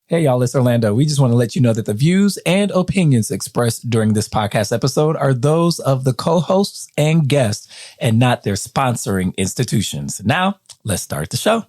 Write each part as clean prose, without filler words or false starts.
Hey, y'all, it's Orlando. We just want to let you know that the views and opinions expressed during this podcast episode are those of the co-hosts and guests and not their sponsoring institutions. Now, let's start the show.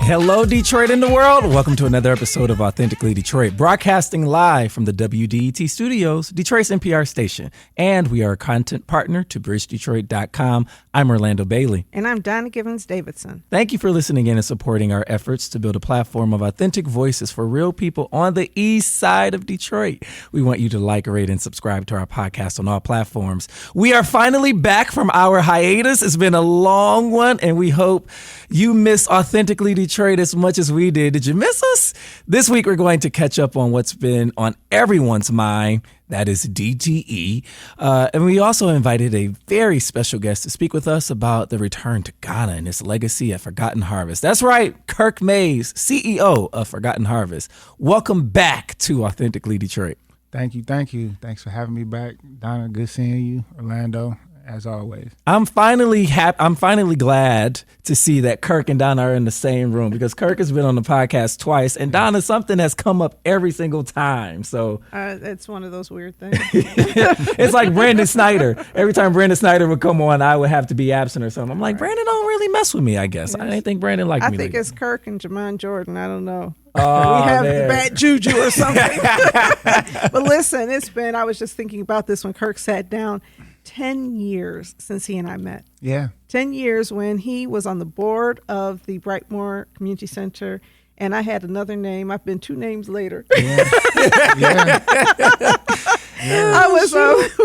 Hello, Detroit and the world. Welcome to another episode of Authentically Detroit, broadcasting live from the WDET studios, Detroit's NPR station. And we are a content partner to bridgedetroit.com. I'm Orlando Bailey. And I'm Donna Davidson. Thank you for listening in and supporting our efforts to build a platform of authentic voices for real people on the east side of Detroit. We want you to like, rate, and subscribe to our podcast on all platforms. We are finally back from our hiatus. It's been a long one, and we hope you miss Authentically Detroit as much as we did. Did you miss us? This week, we're going to catch up on what's been on everyone's mind. That is DTE. And we also invited a very special guest to speak with us about the return to Ghana and its legacy at Forgotten Harvest. That's right, Kirk Mayes, CEO of Forgotten Harvest. Welcome back to Authentically Detroit. Thank you. Thanks for having me back. Donna, good seeing you. Orlando, as always. I'm finally glad to see that Kirk and Donna are in the same room, because Kirk has been on the podcast twice, and Donna, something has come up every single time. So it's one of those weird things. It's like Brandon Snyder. Every time Brandon Snyder would come on, I would have to be absent or something. I'm like, Brandon don't really mess with me, I guess. Yes. I didn't think Brandon liked me. I think it's Kirk and Jamon Jordan. I don't know. Oh, we have man. bad juju or something. But listen, I was just thinking about this when Kirk sat down. 10 years since he and I met. Yeah. 10 years when he was on the board of the Brightmoor Community Center, and I had another name. I've been 2 names later. Yeah. I was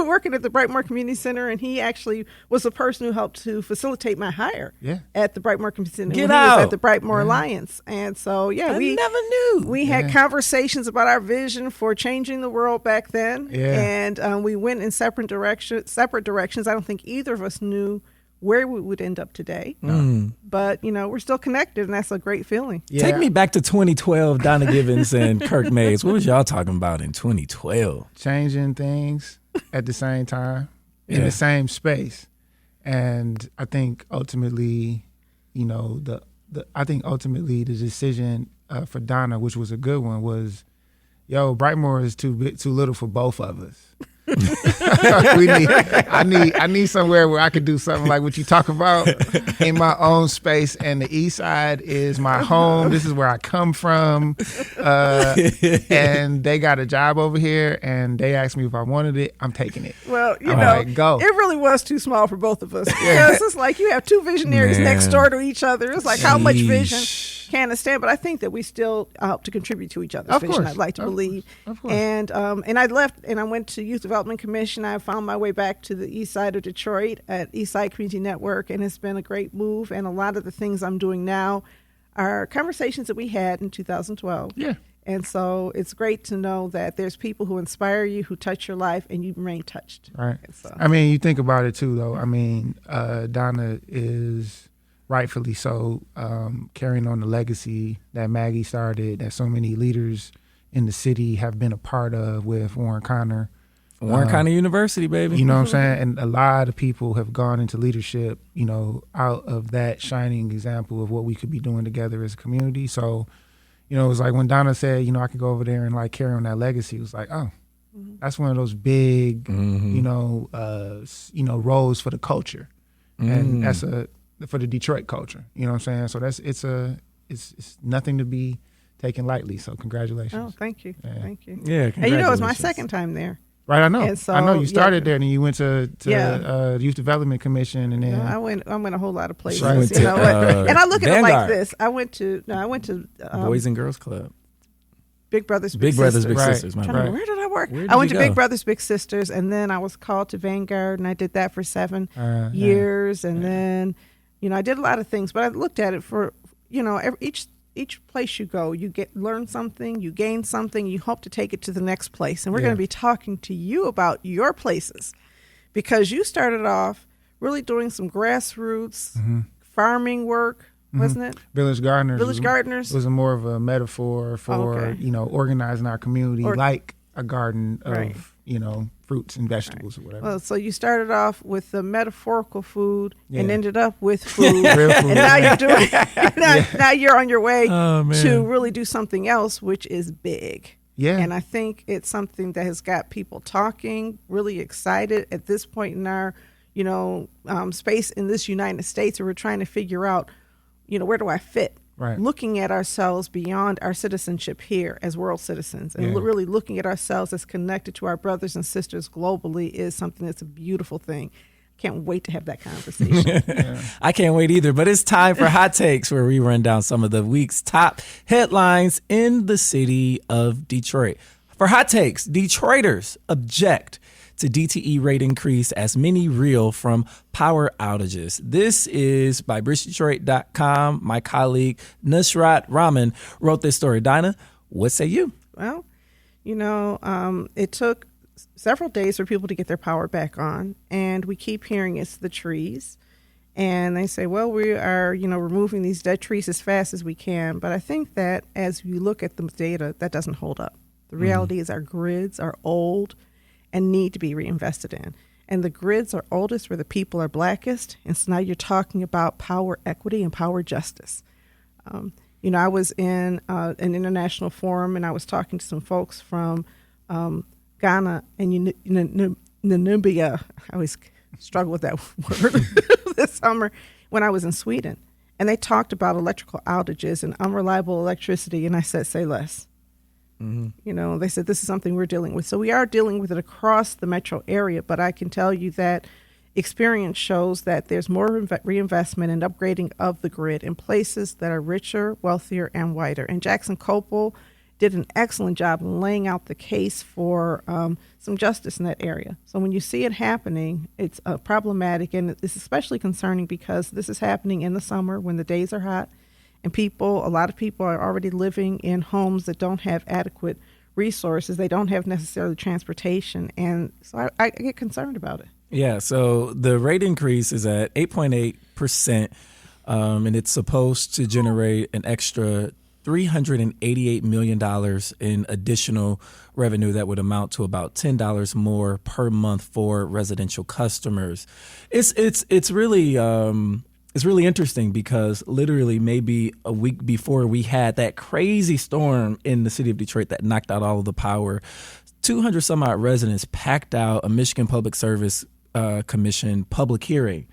working at the Brightmoor Community Center, and he actually was the person who helped to facilitate my hire at the Brightmoor Community Center. He was at the Brightmoor Alliance. And so, we never knew. We had conversations about our vision for changing the world back then. Yeah. And we went in separate directions. I don't think either of us knew where we would end up today. But, we're still connected, and that's a great feeling. Yeah. Take me back to 2012, Donna Givens and Kirk Mayes. What was y'all talking about in 2012? Changing things at the same time, in the same space. And I think ultimately, the decision for Donna, which was a good one, was, Brightmoor is too little for both of us. I need somewhere where I could do something like what you talk about in my own space, and the east side is my home. This is where I come from, and they got a job over here, and they asked me if I wanted it. I'm taking it. Well, go. It really was too small for both of us, because it's like you have 2 visionaries next door to each other. It's like, how much vision can it stand? But I think that we still help to contribute to each other's vision. I'd like to believe. Of course. And I left, and I went to Youth Development Commission. I found my way back to the east side of Detroit at East Side Community Network, and it's been a great move. And a lot of the things I'm doing now are conversations that we had in 2012. Yeah. And so it's great to know that there's people who inspire you, who touch your life, and you remain touched. Right. So. I mean, you think about it too, though. I mean, Donna is rightfully so carrying on the legacy that Maggie started, that so many leaders in the city have been a part of with Warren Connor. Warren Connor University, baby. You know what I'm saying? And a lot of people have gone into leadership, out of that shining example of what we could be doing together as a community. So, it was like when Donna said, I could go over there and like carry on that legacy, it was like, oh, that's one of those big, roles for the culture. And that's for the Detroit culture. You know what I'm saying? So it's nothing to be taken lightly. So congratulations. Oh, thank you. Yeah. Thank you. Yeah, and it was my second time there. Right, I know. And so, I know you started there, and then you went to Youth Development Commission, and then I went a whole lot of places. Right. And I look at it like Vanguard. this. I went to Boys and Girls Club. Big Brothers Big Sisters. Big Sisters. My Where did I work? Where did I went you to go? Big Brothers Big Sisters, and then I was called to Vanguard, and I did that for 7 years, and then I did a lot of things. But I looked at it for each each place you go, you learn something, you gain something, you hope to take it to the next place. And we're going to be talking to you about your places, because you started off really doing some grassroots farming work, wasn't it? Village gardeners. Village gardeners was a more of a metaphor for organizing our community like a garden of fruits and vegetables or whatever. Well, so you started off with the metaphorical food and ended up with food, real food. And now you're doing now you're on your way to really do something else, which is big. Yeah, and I think it's something that has got people talking, really excited at this point in our space in this United States, where we're trying to figure out, where do I fit? Right. Looking at ourselves beyond our citizenship here as world citizens, and really looking at ourselves as connected to our brothers and sisters globally is something that's a beautiful thing. Can't wait to have that conversation. I can't wait either. But it's time for Hot Takes, where we run down some of the week's top headlines in the city of Detroit. For Hot Takes, Detroiters object to DTE rate increase as many reel from power outages. This is by BridgeDetroit.com. My colleague Nusrat Rahman wrote this story. Dinah, what say you? Well, it took several days for people to get their power back on, and we keep hearing it's the trees. And they say, well, we are, removing these dead trees as fast as we can. But I think that as you look at the data, that doesn't hold up. The reality is our grids are old and need to be reinvested in. And the grids are oldest where the people are blackest. And so now you're talking about power equity and power justice. I was in an international forum, and I was talking to some folks from Ghana and Namibia. I always struggle with that word this summer when I was in Sweden. And they talked about electrical outages and unreliable electricity. And I said, say less. They said this is something we're dealing with. So we are dealing with it across the metro area, but I can tell you that experience shows that there's more reinvestment and upgrading of the grid in places that are richer, wealthier, and whiter. And Jackson Copel did an excellent job in laying out the case for some justice in that area. So when you see it happening, it's problematic, and it's especially concerning because this is happening in the summer when the days are hot. And a lot of people are already living in homes that don't have adequate resources. They don't have necessarily transportation. And so I get concerned about it. Yeah, so the rate increase is at 8.8%, and it's supposed to generate an extra $388 million in additional revenue that would amount to about $10 more per month for residential customers. It's really interesting because literally maybe a week before we had that crazy storm in the city of Detroit that knocked out all of the power, 200 some odd residents packed out a Michigan Public Service Commission public hearing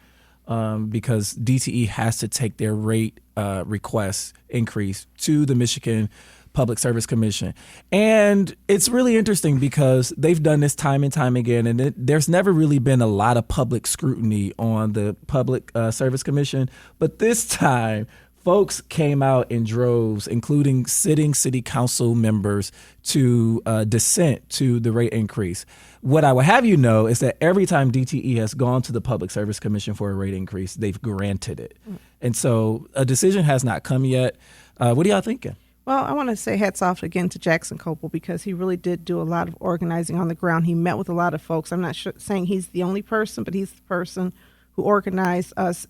because DTE has to take their rate request increase to the Michigan Public Service Commission. And it's really interesting because they've done this time and time again, and there's never really been a lot of public scrutiny on the Public Service Commission. But this time, folks came out in droves, including sitting city council members, to dissent to the rate increase. What I will have you know is that every time DTE has gone to the Public Service Commission for a rate increase, they've granted it. And so a decision has not come yet. What are y'all thinking? Well, I want to say hats off again to Jackson Copel because he really did do a lot of organizing on the ground. He met with a lot of folks. I'm not saying he's the only person, but he's the person who organized us,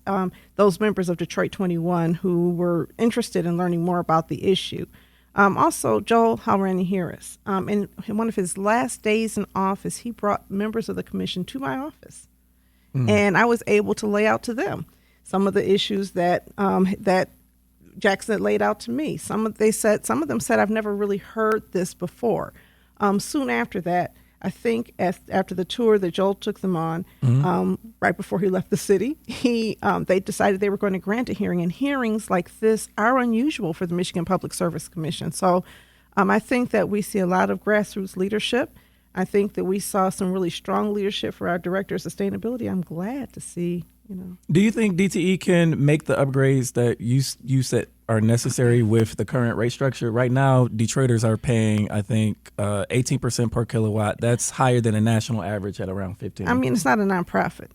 those members of Detroit 21 who were interested in learning more about the issue. Also, Joel Halrani Harris, in one of his last days in office, he brought members of the commission to my office. And I was able to lay out to them some of the issues that Jackson had laid out to me. Some of them said, I've never really heard this before. Soon after that, I think after the tour that Joel took them on, right before he left the city, they decided they were going to grant a hearing. And hearings like this are unusual for the Michigan Public Service Commission. So I think that we see a lot of grassroots leadership. I think that we saw some really strong leadership for our director of sustainability. I'm glad to see. Do you think DTE can make the upgrades that you said are necessary with the current rate structure? Right now, Detroiters are paying, I think, 18% per kilowatt. That's higher than a national average at around 15%. I mean, it's not a nonprofit.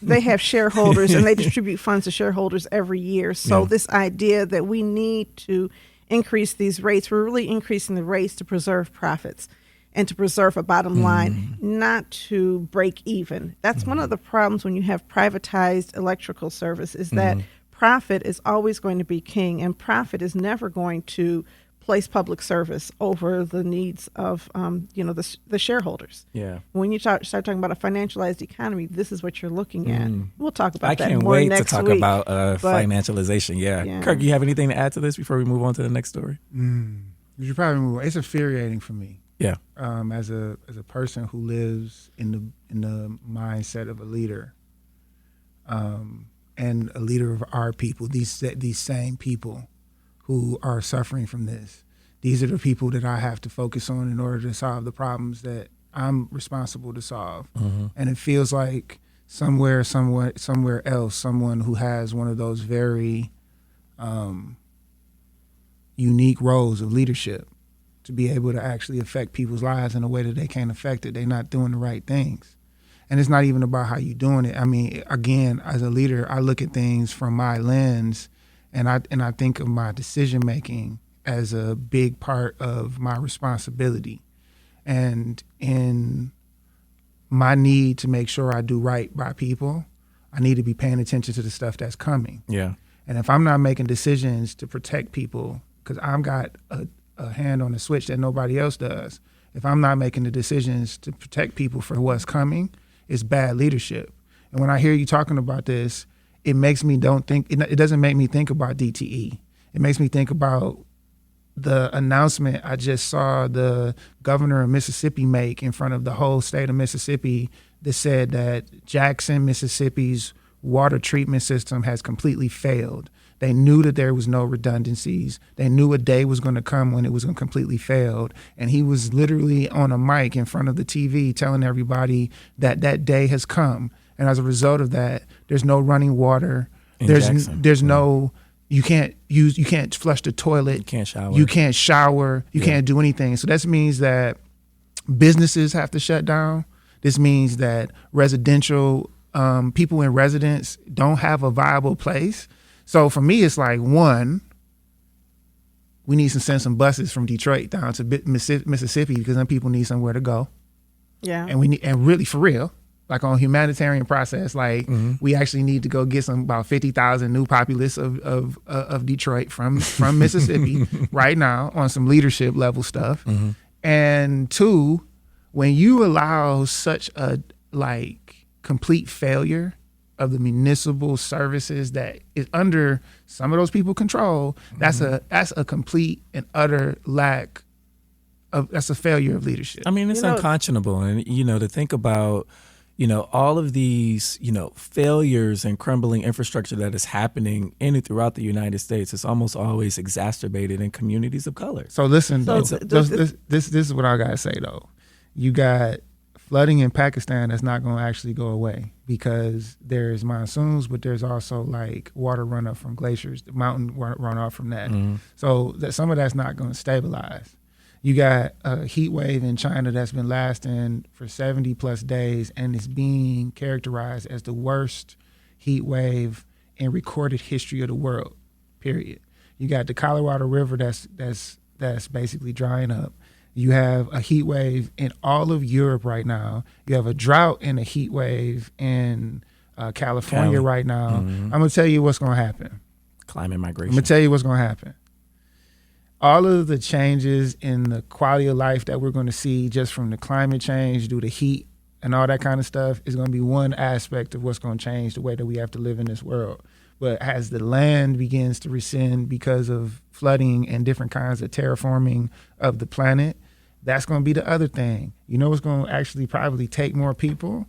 they have shareholders and they distribute funds to shareholders every year. So this idea that we need to increase these rates, we're really increasing the rates to preserve profits and to preserve a bottom line, not to break even. That's one of the problems when you have privatized electrical service, is that profit is always going to be king, and profit is never going to place public service over the needs of the shareholders. Yeah. When you start talking about a financialized economy, this is what you're looking at. We'll talk about that more next week. I can't wait to talk about financialization. Yeah. Kirk, you have anything to add to this before we move on to the next story? We should probably move on. It's infuriating for me. Yeah. As a person who lives in the mindset of a leader, and a leader of our people, these same people who are suffering from this. These are the people that I have to focus on in order to solve the problems that I'm responsible to solve. And it feels like somewhere else, someone who has one of those very unique roles of leadership to be able to actually affect people's lives in a way that they can't affect it. They're not doing the right things. And it's not even about how you're doing it. I mean, again, as a leader, I look at things from my lens, and I think of my decision making as a big part of my responsibility, and in my need to make sure I do right by people, I need to be paying attention to the stuff that's coming. Yeah. And if I'm not making decisions to protect people, because I've got a hand on the switch that nobody else does, if I'm not making the decisions to protect people for what's coming, it's bad leadership. And when I hear you talking about this, it makes me it doesn't make me think about DTE. It makes me think about the announcement I just saw the governor of Mississippi make in front of the whole state of Mississippi that said that Jackson, Mississippi's water treatment system has completely failed. They knew that there was no redundancies. They knew a day was going to come when it was going to completely failed. And he was literally on a mic in front of the TV telling everybody that that day has come. And as a result of that, there's no running water. There's no, you can't flush the toilet. You can't shower. You can't do anything. So that means that businesses have to shut down. This means that residential people in residence don't have a viable place. So for me, it's like, one, we need to send some buses from Detroit down to Mississippi because then people need somewhere to go. Yeah. And really, for real, like on a humanitarian process, like we actually need to go get about 50,000 new populace of Detroit from Mississippi right now on some leadership level stuff. And two, when you allow such a complete failure of the municipal services that is under some of those people's control, that's a complete and utter lack of, that's a failure of leadership. I mean, it's unconscionable. And, to think about, all of these, failures and crumbling infrastructure that is happening in and throughout the United States, it's almost always exacerbated in communities of color. So listen, this is what I got to say, though. You got flooding in Pakistan that's not going to actually go away because there's monsoons, but there's also water runoff from glaciers, the mountain runoff from that. So some of that's not going to stabilize. You got a heat wave in China that's been lasting for 70 plus days, and it's being characterized as the worst heat wave in recorded history of the world, period. You got the Colorado River that's basically drying up. You have a heat wave in all of Europe right now. You have a drought and a heat wave in California right now. I'm going to tell you what's going to happen. Climate migration. I'm going to tell you what's going to happen. All of the changes in the quality of life that we're going to see just from the climate change due to heat and all that kind of stuff is going to be one aspect of what's going to change the way that we have to live in this world. But as the land begins to rescind because of flooding and different kinds of terraforming of the planet, that's going to be the other thing. You know what's going to actually probably take more people?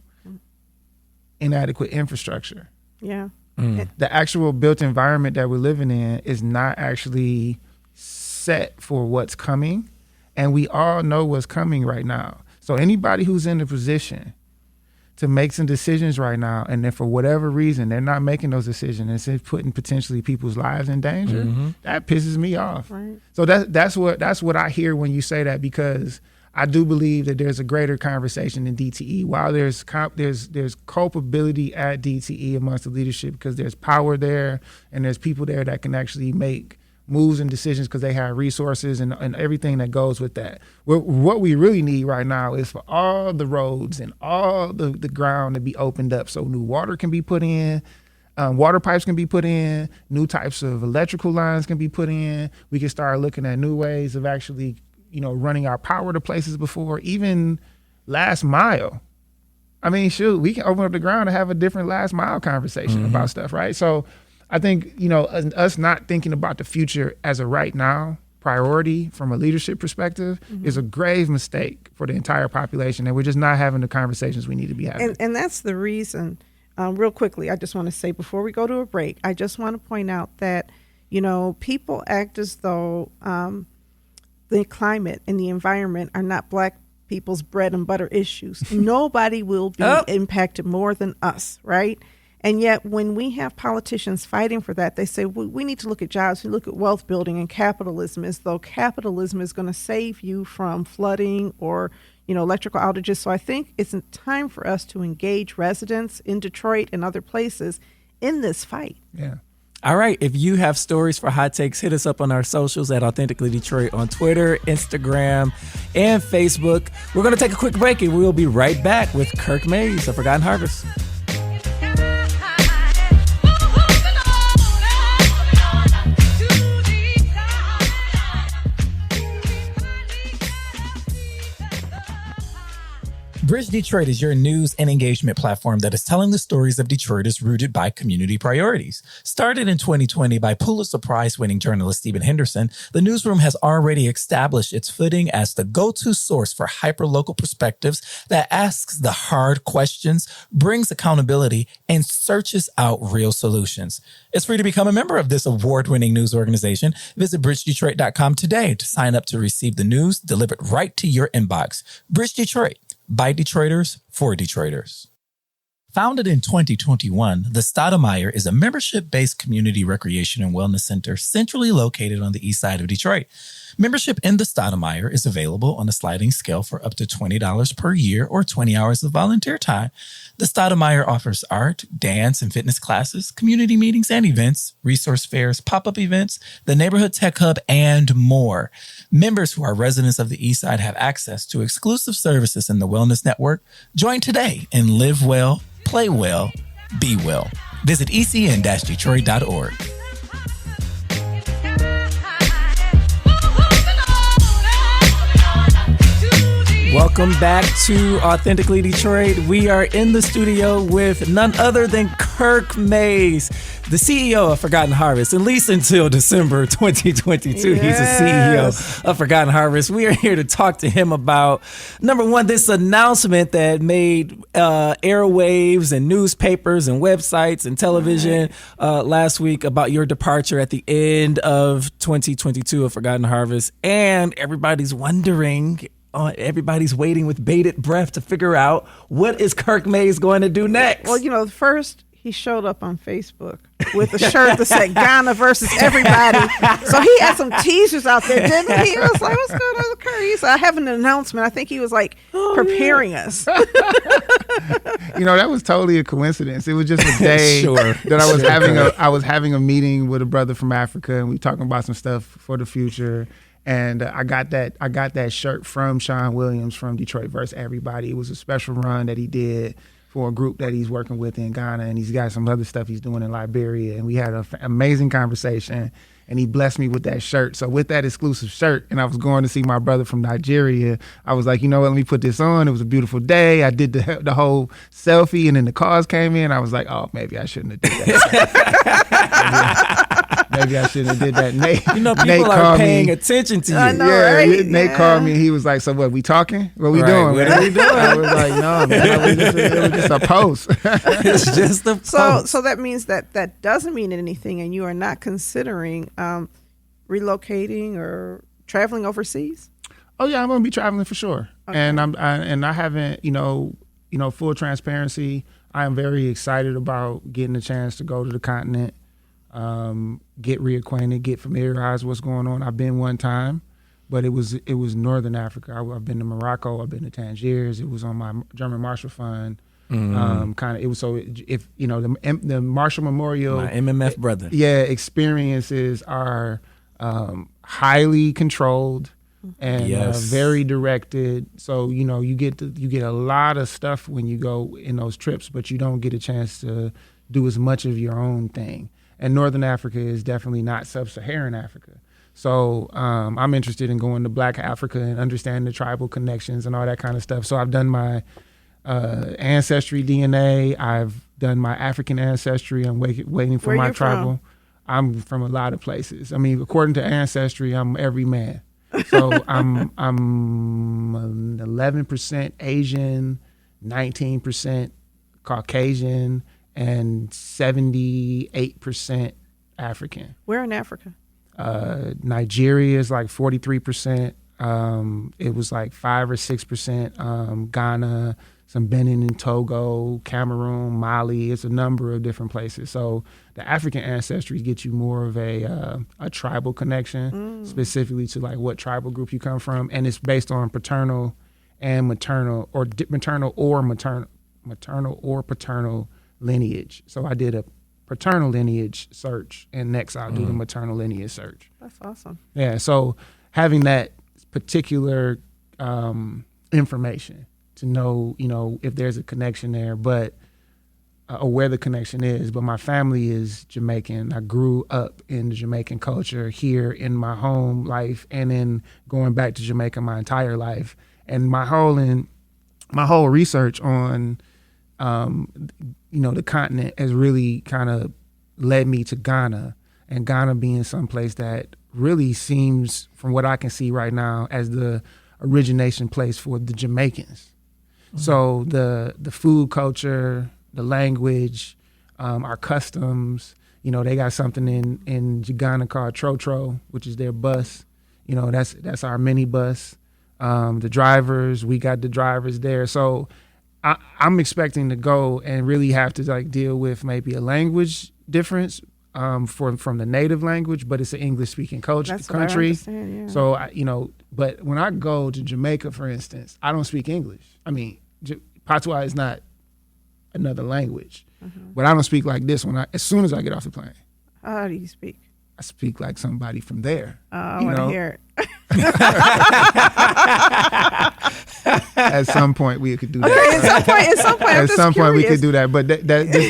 Inadequate infrastructure. Yeah. The actual built environment that we're living in is not actually set for what's coming. And we all know what's coming right now. So anybody who's in a position to make some decisions right now, and then for whatever reason they're not making those decisions and it's putting potentially people's lives in danger, that pisses me off. Right. So that's what I hear when you say that, because I do believe that there's a greater conversation in DTE. While there's culpability at DTE amongst the leadership because there's power there and there's people there that can actually make moves and decisions because they have resources and everything that goes with that. What we really need right now is for all the roads and all the ground to be opened up so new water can be put in, water pipes can be put in, new types of electrical lines can be put in. We can start looking at new ways of actually, running our power to places before, even last mile. I mean, shoot, we can open up the ground and have a different last mile conversation about stuff, right? So I think, us not thinking about the future as a right now priority from a leadership perspective is a grave mistake for the entire population. And we're just not having the conversations we need to be having. And that's the reason, real quickly, I just want to say before we go to a break, I just want to point out that, people act as though the climate and the environment are not Black people's bread and butter issues. Nobody will be impacted more than us, right? And yet when we have politicians fighting for that, they say, we need to look at jobs, we look at wealth building and capitalism as though capitalism is going to save you from flooding or, electrical outages. So I think it's time for us to engage residents in Detroit and other places in this fight. Yeah. All right. If you have stories for Hot Takes, hit us up on our socials at Authentically Detroit on Twitter, Instagram, and Facebook. We're going to take a quick break and we'll be right back with Kirk Mayes of Forgotten Harvest. Bridge Detroit is your news and engagement platform that is telling the stories of Detroiters rooted by community priorities. Started in 2020 by Pulitzer Prize-winning journalist Stephen Henderson, the newsroom has already established its footing as the go-to source for hyper-local perspectives that asks the hard questions, brings accountability, and searches out real solutions. It's free to become a member of this award-winning news organization. Visit bridgedetroit.com today to sign up to receive the news delivered right to your inbox. Bridge Detroit. By Detroiters, for Detroiters. Founded in 2021, the Stoudemire is a membership-based community recreation and wellness center centrally located on the east side of Detroit. Membership in the Stoudemire is available on a sliding scale for up to $20 per year or 20 hours of volunteer time. The Stoudemire offers art, dance, and fitness classes, community meetings and events, resource fairs, pop-up events, the Neighborhood Tech Hub, and more. Members who are residents of the east side have access to exclusive services in the Wellness Network. Join today and live well, play well, be well. Visit ecn-detroit.org. Welcome back to Authentically Detroit. We are in the studio with none other than Kirk Mayes, the CEO of Forgotten Harvest, at least until December 2022. Yes. He's the CEO of Forgotten Harvest. We are here to talk to him about, number one, this announcement that made airwaves and newspapers and websites and television last week about your departure at the end of 2022 of Forgotten Harvest. And everybody's wondering, everybody's waiting with bated breath to figure out what is Kirk Mayes going to do next. Well, first he showed up on Facebook with a shirt that said Ghana versus everybody. So he had some teasers out there, didn't he? He was like, what's going on with Kirk? He said, I have an announcement. I think he was like preparing us. That was totally a coincidence. It was just a day that I was having a meeting with a brother from Africa, and we were talking about some stuff for the future. And I got that shirt from Sean Williams from Detroit versus Everybody. It was a special run that he did for a group that he's working with in Ghana, and he's got some other stuff he's doing in Liberia. And we had an amazing conversation, and he blessed me with that shirt. So with that exclusive shirt, and I was going to see my brother from Nigeria, I was like, let me put this on. It was a beautiful day. I did the whole selfie, and then the cars came in. I was like, oh, maybe I shouldn't have did that. Maybe I shouldn't have did that. People Nate are paying attention to you. I know, right? Nate called me and he was like, so what, we talking? What we doing? What are we doing? I was like, no, man, it was just a post. It's just a post. So that means that doesn't mean anything, and you are not considering relocating or traveling overseas? Oh yeah, I'm going to be traveling for sure. Okay. And I haven't, full transparency, I am very excited about getting a chance to go to the continent. Get reacquainted, get familiarized with what's going on. I've been one time, but it was Northern Africa. I've been to Morocco. I've been to Tangiers. It was on my German Marshall Fund. It was if the Marshall Memorial, my MMF brother. Yeah, experiences are highly controlled and very directed. So you get a lot of stuff when you go in those trips, but you don't get a chance to do as much of your own thing. And Northern Africa is definitely not sub-Saharan Africa. So I'm interested in going to Black Africa and understanding the tribal connections and all that kind of stuff. So I've done my ancestry DNA. I've done my African ancestry. I'm waiting for my tribal. From? I'm from a lot of places. I mean, according to ancestry, I'm every man. So I'm 11% Asian, 19% Caucasian, and 78% African. Where in Africa? Nigeria is like 43%. It was like 5 or 6%. Ghana, some Benin and Togo, Cameroon, Mali. It's a number of different places. So the African ancestry gets you more of a tribal connection, specifically to like what tribal group you come from, and it's based on paternal and maternal, or maternal or paternal lineage. So I did a paternal lineage search, and next I'll do the maternal lineage search. That's awesome. Yeah. So having that particular information to know, if there's a connection there, but or where the connection is. But my family is Jamaican. I grew up in the Jamaican culture here in my home life, and then going back to Jamaica my entire life. And my whole research on the continent has really kind of led me to Ghana, and Ghana being someplace that really seems, from what I can see right now, as the origination place for the Jamaicans. So the food culture, the language, our customs, they got something in Ghana called Trotro, which is their bus. That's our mini bus. The drivers, we got the drivers there. So I'm expecting to go and really have to like deal with maybe a language difference from the native language, but it's an English speaking country. What I understand, yeah. So but when I go to Jamaica, for instance, I don't speak English. I mean, Patois is not another language, but I don't speak like this as soon as I get off the plane. How do you speak? I speak like somebody from there. I want to hear it. At some point we could do that. At some point we could do that. But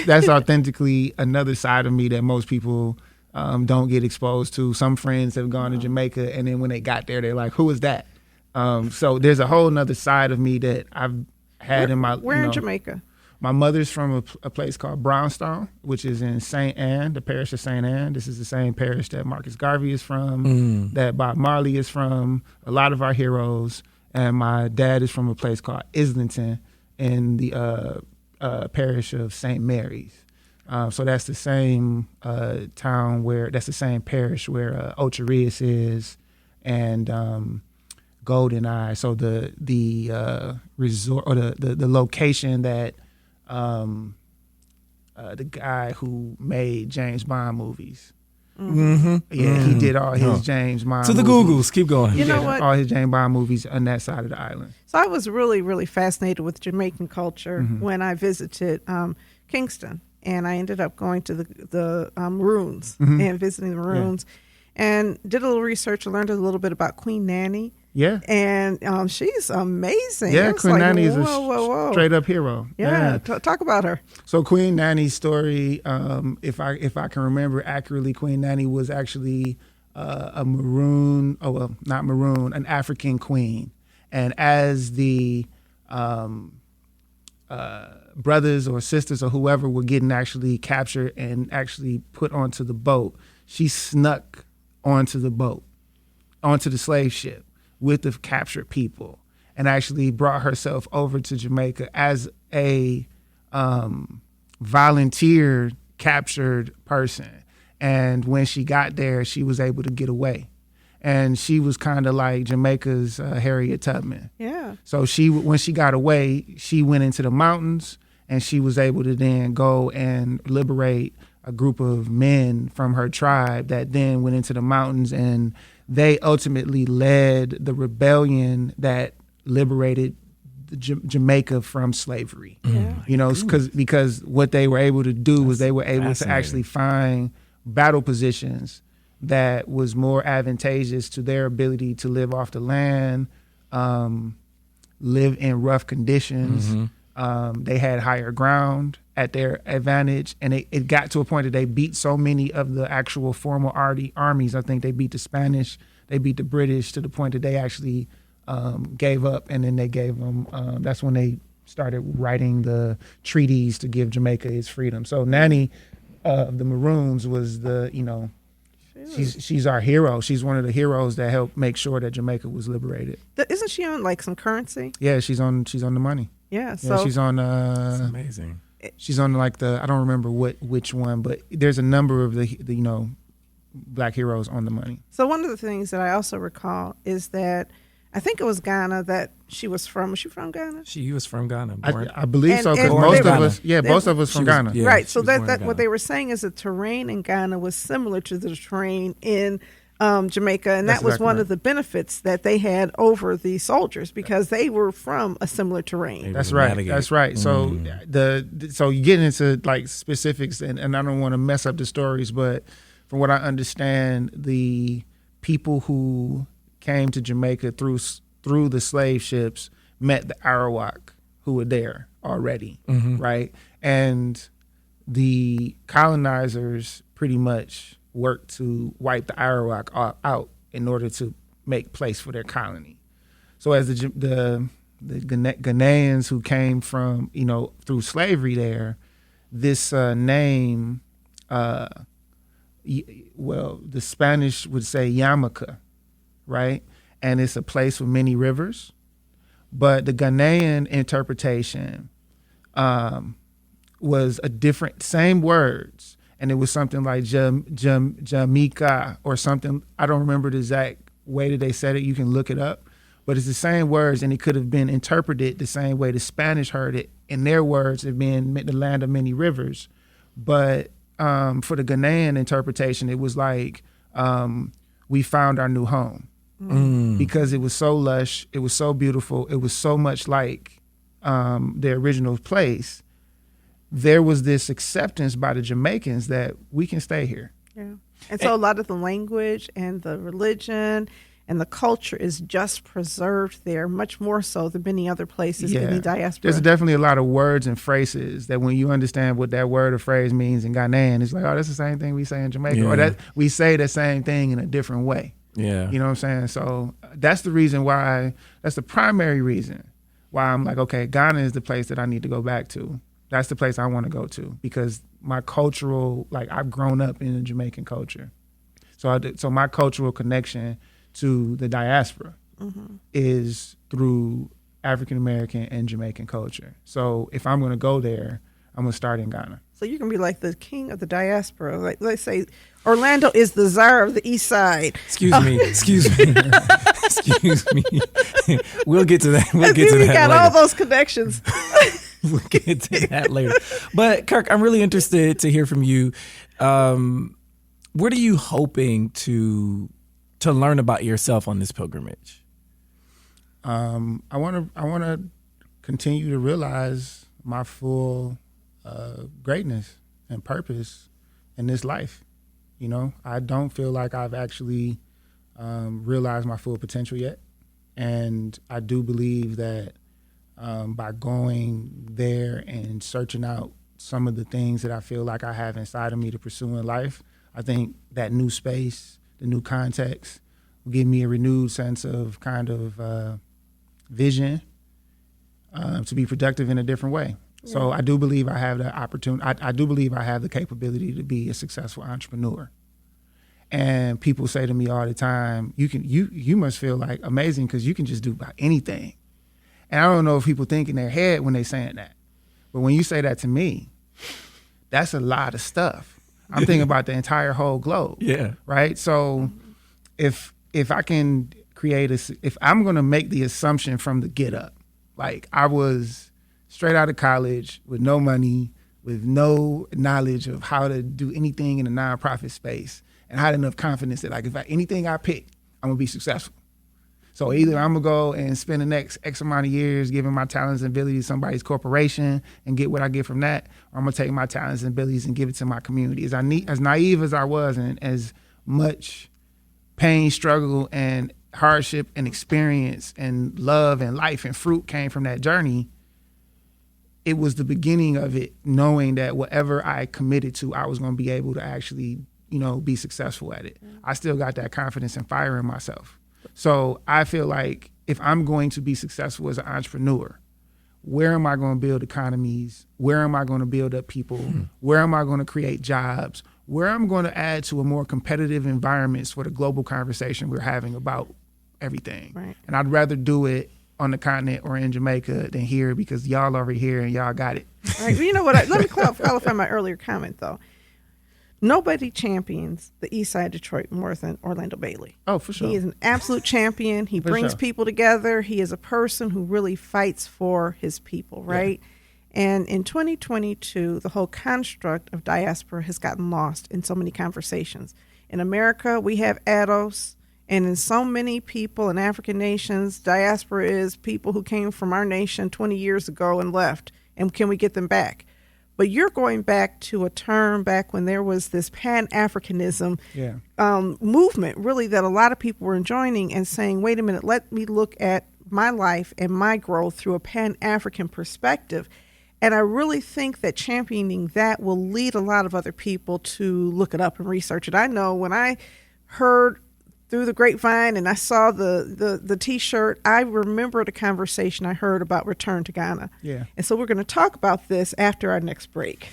that's authentically another side of me that most people don't get exposed to. Some friends have gone to Jamaica, and then when they got there, they're like, "Who is that?" So there's a whole nother side of me that I've had in my. Where in Jamaica? My mother's from a place called Brownstone, which is in St. Anne, the parish of St. Anne. This is the same parish that Marcus Garvey is from, that Bob Marley is from, a lot of our heroes. And my dad is from a place called Islington in the parish of St. Mary's. So that's the same that's the same parish where Ocherius is and Golden Eye. So the resort, or the location that the guy who made James Bond movies. He did all his James Bond to the movies. Googles. Keep going. You know what? All his James Bond movies on that side of the island. So I was really, really fascinated with Jamaican culture when I visited Kingston, and I ended up going to the ruins and visiting the ruins, and did a little research and learned a little bit about Queen Nanny. Yeah. And she's amazing. Yeah, Queen Nanny is whoa. straight up hero. Yeah. Talk about her. So Queen Nanny's story, if I can remember accurately, Queen Nanny was actually an African queen. And as the brothers or sisters or whoever were getting actually captured and actually put onto the boat, she snuck onto the slave ship with the captured people, and actually brought herself over to Jamaica as a volunteer captured person. And when she got there, she was able to get away. And she was kind of like Jamaica's Harriet Tubman. Yeah. So when she got away, she went into the mountains, and she was able to then go and liberate a group of men from her tribe that then went into the mountains and they ultimately led the rebellion that liberated Jamaica from slavery. You know, because what they were able to do was they were able to actually find battle positions that was more advantageous to their ability to live off the land, live in rough conditions. They had higher ground at their advantage, and it got to a point that they beat so many of the actual formal armies. I think they beat the Spanish, they beat the British, to the point that they actually gave up, and then they gave them, that's when they started writing the treaties to give Jamaica its freedom. So Nanny of the Maroons was the, you know, she's our hero. She's one of the heroes that helped make sure that Jamaica was liberated. Isn't she on like some currency? Yeah, she's on the money. Yeah, so she's on. That's amazing. She's on like I don't remember which one, but there's a number of the you know, Black heroes on the money. So one of the things that I also recall is that I think it was Ghana that she was from. Was she from Ghana? She was from Ghana. I believe so, because most of us, most of us from Ghana. Yeah, right. So that what they were saying is the terrain in Ghana was similar to the terrain in Jamaica, and that was one of the benefits that they had over the soldiers, because they were from a similar terrain. That's right. That's right. So so you get into like specifics, and I don't want to mess up the stories, but from what I understand, the people who came to Jamaica through the slave ships met the Arawak who were there already, right? And the colonizers pretty much worked to wipe the Arawak out in order to make place for their colony. So as the Ghanaians who came from, you know, through slavery there, this name, well, the Spanish would say Yamaka, right? And it's a place with many rivers. But the Ghanaian interpretation was a different, same words, and it was something like Jamaica or something. I don't remember the exact way that they said it. You can look it up. But it's the same words, and it could have been interpreted the same way the Spanish heard it in their words, it being the land of many rivers. But for the Ghanaian interpretation, it was like, we found our new home. Because it was so lush, it was so beautiful, it was so much like their original place. There was this acceptance by the Jamaicans that we can stay here. Yeah. And so a lot of the language and the religion and the culture is just preserved there, much more so than many other places in the diaspora. There's definitely a lot of words and phrases that when you understand what that word or phrase means in Ghanaian, it's like, oh, that's the same thing we say in Jamaica. Or that we say the same thing in a different way. Yeah. You know what I'm saying? So that's the reason why, that's the primary reason why I'm like, okay, Ghana is the place that I need to go back to. That's the place I want to go to, because my cultural, like, I've grown up in the Jamaican culture. So my cultural connection to the diaspora is through African American and Jamaican culture. So if I'm going to go there, I'm going to start in Ghana. So you can be like the king of the diaspora. Like, let's say Orlando is the czar of the East Side. Excuse me. We'll get to that. We'll get to that. We got later. all those connections. We'll get to that later. But Kirk, I'm really interested to hear from you. What are you hoping to learn about yourself on this pilgrimage? I want to continue to realize my full greatness and purpose in this life. You know, I don't feel like I've actually realized my full potential yet. And I do believe that by going there and searching out some of the things that I feel like I have inside of me to pursue in life, I think that new space, the new context, will give me a renewed sense of kind of vision to be productive in a different way. Yeah. So I do believe I have the opportunity. I do believe I have the capability to be a successful entrepreneur. And people say to me all the time, you must feel like amazing because you can just do about anything. And I don't know if people think in their head when they're saying that. But when you say that to me, that's a lot of stuff. I'm thinking about the entire whole globe. Yeah. Right? So if I can create if I'm going to make the assumption from the get up, like I was straight out of college with no money, with no knowledge of how to do anything in the nonprofit space, and I had enough confidence that like if anything I pick, I'm gonna be successful. So either I'm gonna go and spend the next X amount of years giving my talents and abilities to somebody's corporation and get what I get from that, or I'm gonna take my talents and abilities and give it to my community. As naive as I was, and as much pain, struggle, and hardship and experience and love and life and fruit came from that journey, it was the beginning of it, knowing that whatever I committed to, I was gonna be able to actually, be successful at it. I still got that confidence and fire in myself. So I feel like if I'm going to be successful as an entrepreneur, where am I going to build economies? Where am I going to build up people? Where am I going to create jobs? Where am I going to add to a more competitive environments for the global conversation we're having about everything? Right. And I'd rather do it on the continent or in Jamaica than here, because y'all over here and y'all got it. All right. Well, you know what? Let me qualify my earlier comment, though. Nobody champions the east side of Detroit more than Orlando Bailey. Oh, for sure. He is an absolute champion. He brings sure. people together. He is a person who really fights for his people, right? Yeah. And in 2022, the whole construct of diaspora has gotten lost in so many conversations. In America, we have ADOS, and in so many people in African nations, diaspora is people who came from our nation 20 years ago and left, and can we get them back? But you're going back to a term back when there was this Pan-Africanism movement, really, that a lot of people were joining and saying, wait a minute, let me look at my life and my growth through a Pan-African perspective. And I really think that championing that will lead a lot of other people to look it up and research it. I know when I heard through the grapevine and I saw the T-shirt, I remember the conversation I heard about return to Ghana. Yeah. And so we're going to talk about this after our next break.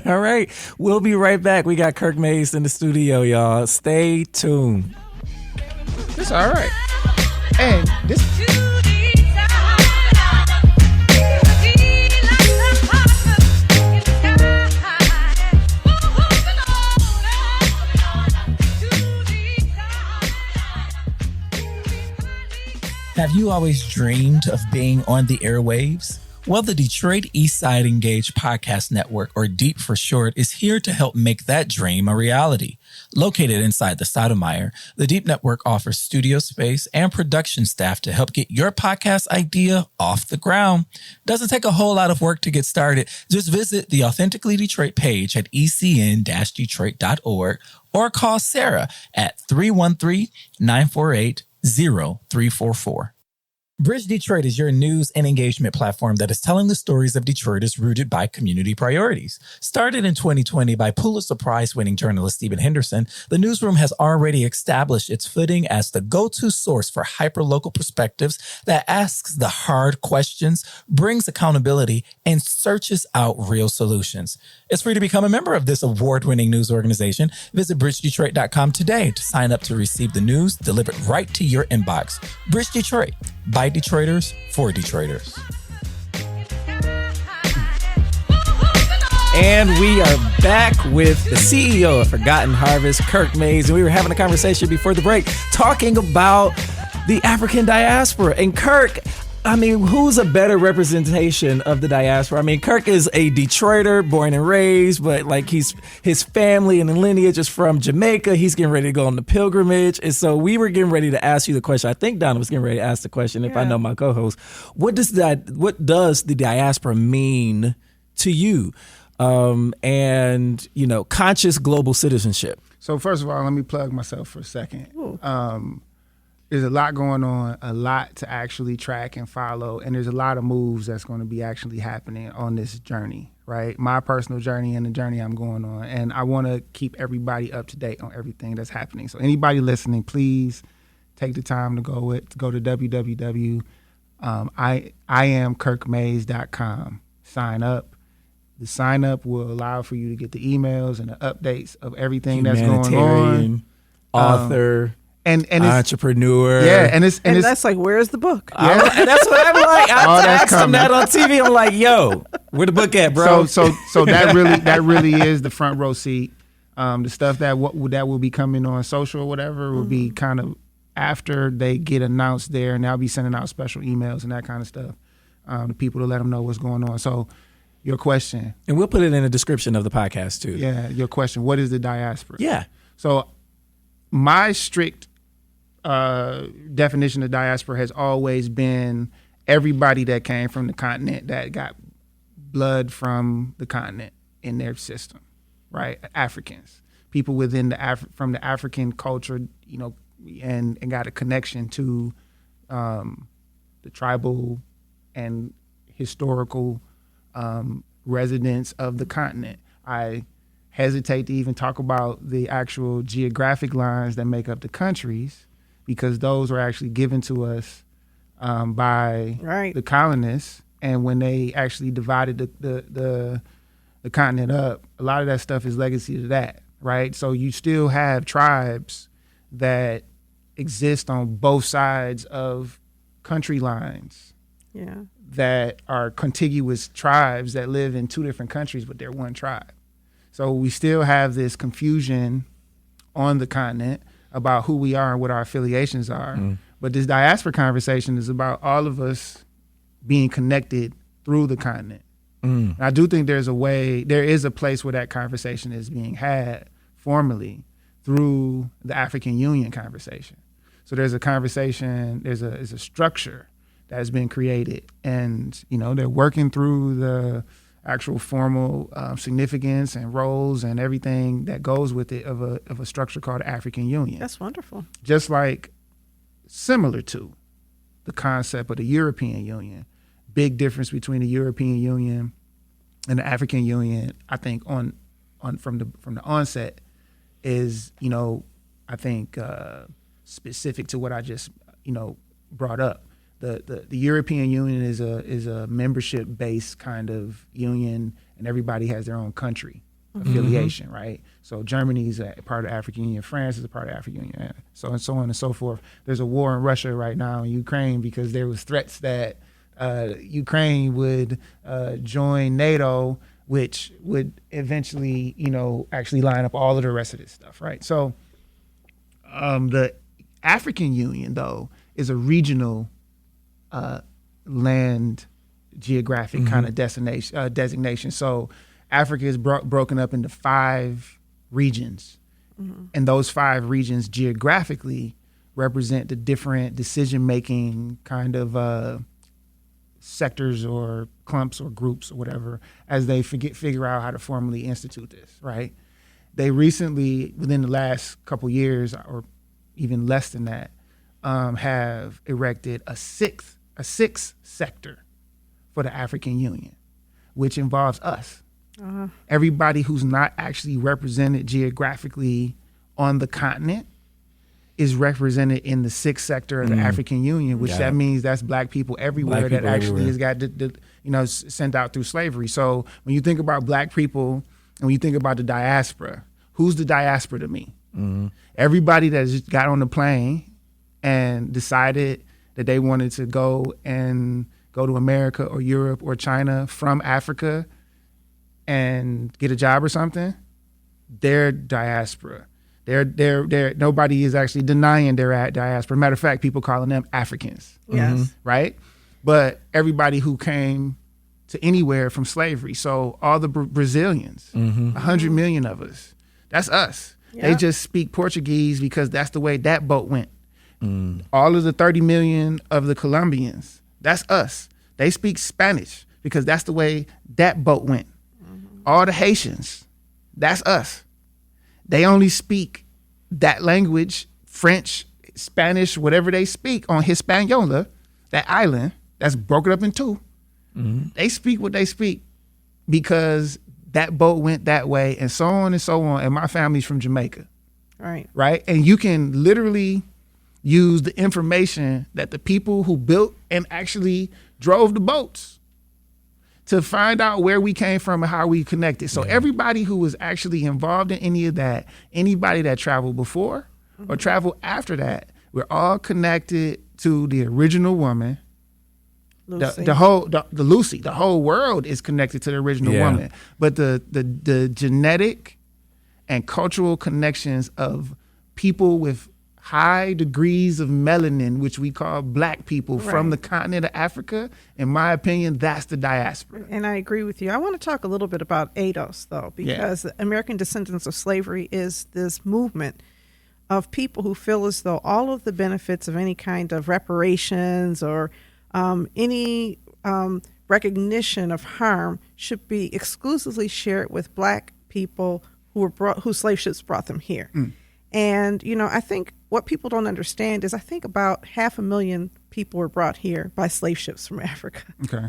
All right. We'll be right back. We got Kirk Mayes in the studio, y'all. Stay tuned. It's all right. And this... Have you always dreamed of being on the airwaves? Well, the Detroit Eastside Engaged Podcast Network, or DEEP for short, is here to help make that dream a reality. Located inside the Stoudemire, the DEEP Network offers studio space and production staff to help get your podcast idea off the ground. Doesn't take a whole lot of work to get started. Just visit the Authentically Detroit page at ecn-detroit.org or call Sarah at 313-948-0344. Bridge Detroit is your news and engagement platform that is telling the stories of Detroiters rooted by community priorities. Started in 2020 by Pulitzer Prize-winning journalist Stephen Henderson, the newsroom has already established its footing as the go-to source for hyper-local perspectives that asks the hard questions, brings accountability, and searches out real solutions. It's free to become a member of this award-winning news organization. Visit bridgedetroit.com today to sign up to receive the news delivered right to your inbox. Bridge Detroit, by Detroiters, for Detroiters. And we are back with the CEO of Forgotten Harvest, Kirk Mayes. And we were having a conversation before the break talking about the African diaspora. And Kirk, I mean, who's a better representation of the diaspora? I mean, Kirk is a Detroiter, born and raised, but like his family and the lineage is from Jamaica. He's getting ready to go on the pilgrimage. And so we were getting ready to ask you the question. I think Donna was getting ready to ask the question, if I know my co-host. What does the diaspora mean to you? And, conscious global citizenship. So first of all, let me plug myself for a second. There's a lot going on, a lot to actually track and follow, and there's a lot of moves that's going to be actually happening on this journey, right? My personal journey and the journey I'm going on, and I want to keep everybody up to date on everything that's happening. So anybody listening, please take the time to go to www.iamkirkmayes.com. Sign up. The sign up will allow for you to get the emails and the updates of everything that's going on. Author. And entrepreneur. Yeah, and that's like, where's the book? Yeah. And that's what I'm like. I asked him that on TV. I'm like, yo, where the book at, bro? So that really is the front row seat. The stuff that will be coming on social or whatever will be kind of after they get announced there, and I'll be sending out special emails and that kind of stuff to people to let them know what's going on. So your question. And we'll put it in the description of the podcast too. Yeah, your question. What is the diaspora? Yeah. So my strict definition of diaspora has always been everybody that came from the continent that got blood from the continent in their system, right? Africans, people within from the African culture, you know, and got a connection to the tribal and historical residents of the continent. I hesitate to even talk about the actual geographic lines that make up the countries, because those were actually given to us by the colonists. And when they actually divided the continent up, a lot of that stuff is legacy to that, right? So you still have tribes that exist on both sides of country lines. Yeah. That are contiguous tribes that live in two different countries, but they're one tribe. So we still have this confusion on the continent about who we are and what our affiliations are. But this diaspora conversation is about all of us being connected through the continent. And I do think there is a place where that conversation is being had formally through the African Union conversation. So there's a conversation, there's a structure that has been created, and you know they're working through the actual formal significance and roles and everything that goes with it of a structure called the African Union. That's wonderful. Just like similar to the concept of the European Union. Big difference between the European Union and the African Union, I think, on from the onset is, you know, I think specific to what I just, you know, brought up. The European Union is a membership based kind of union, and everybody has their own country affiliation, right? So Germany is a part of the African Union, France is a part of the African Union, so and so on and so forth. There's a war in Russia right now in Ukraine because there was threats that Ukraine would join NATO, which would eventually, you know, actually line up all of the rest of this stuff, right? So the African Union, though, is a regional land geographic kind of designation. So Africa is broken up into 5 regions, and those 5 regions geographically represent the different decision-making kind of sectors or clumps or groups or whatever as they figure out how to formally institute this, right? They recently, within the last couple years or even less than that, have erected a sixth sector for the African Union, which involves us. Everybody who's not actually represented geographically on the continent is represented in the 6th sector of the African Union, which that means that's black people everywhere that actually has got sent out through slavery. So when you think about black people and when you think about the diaspora, who's the diaspora to me? Everybody that just got on the plane and decided that they wanted to go to America or Europe or China from Africa and get a job or something, they're diaspora. They're nobody is actually denying they're at diaspora. Matter of fact, people calling them Africans. Yes. Right? But everybody who came to anywhere from slavery. So all the Brazilians, 100 million of us, that's us. Yeah. They just speak Portuguese because that's the way that boat went. All of the 30 million of the Colombians, that's us. They speak Spanish because that's the way that boat went. All the Haitians, that's us. They only speak that language, French, Spanish, whatever they speak on Hispaniola, that island that's broken up in 2. They speak what they speak because that boat went that way, and so on and so on. And my family's from Jamaica. Right? And you can literally use the information that the people who built and actually drove the boats to find out where we came from and how we connected. So everybody who was actually involved in any of that, anybody that traveled before or traveled after that, we're all connected to the original woman. Lucy. The whole world is connected to the original woman. But the genetic and cultural connections of people with high degrees of melanin, which we call black people from the continent of Africa, in my opinion, that's the diaspora. And I agree with you. I want to talk a little bit about ADOS, though, because American Descendants of Slavery is this movement of people who feel as though all of the benefits of any kind of reparations or any recognition of harm should be exclusively shared with Black people whose slave ships brought them here. And, I think what people don't understand is I think about 500,000 people were brought here by slave ships from Africa. Okay.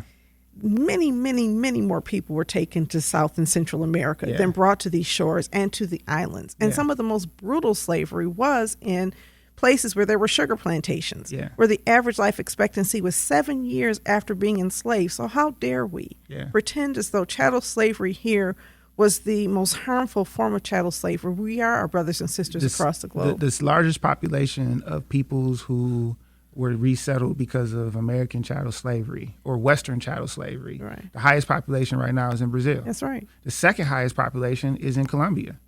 Many, many, many more people were taken to South and Central America than brought to these shores and to the islands. And some of the most brutal slavery was in places where there were sugar plantations, where the average life expectancy was 7 years after being enslaved. So how dare we pretend as though chattel slavery here was the most harmful form of chattel slavery? We are our brothers and sisters across the globe. This largest population of peoples who were resettled because of American chattel slavery or Western chattel slavery. Right. The highest population right now is in Brazil. That's right. The second highest population is in Colombia.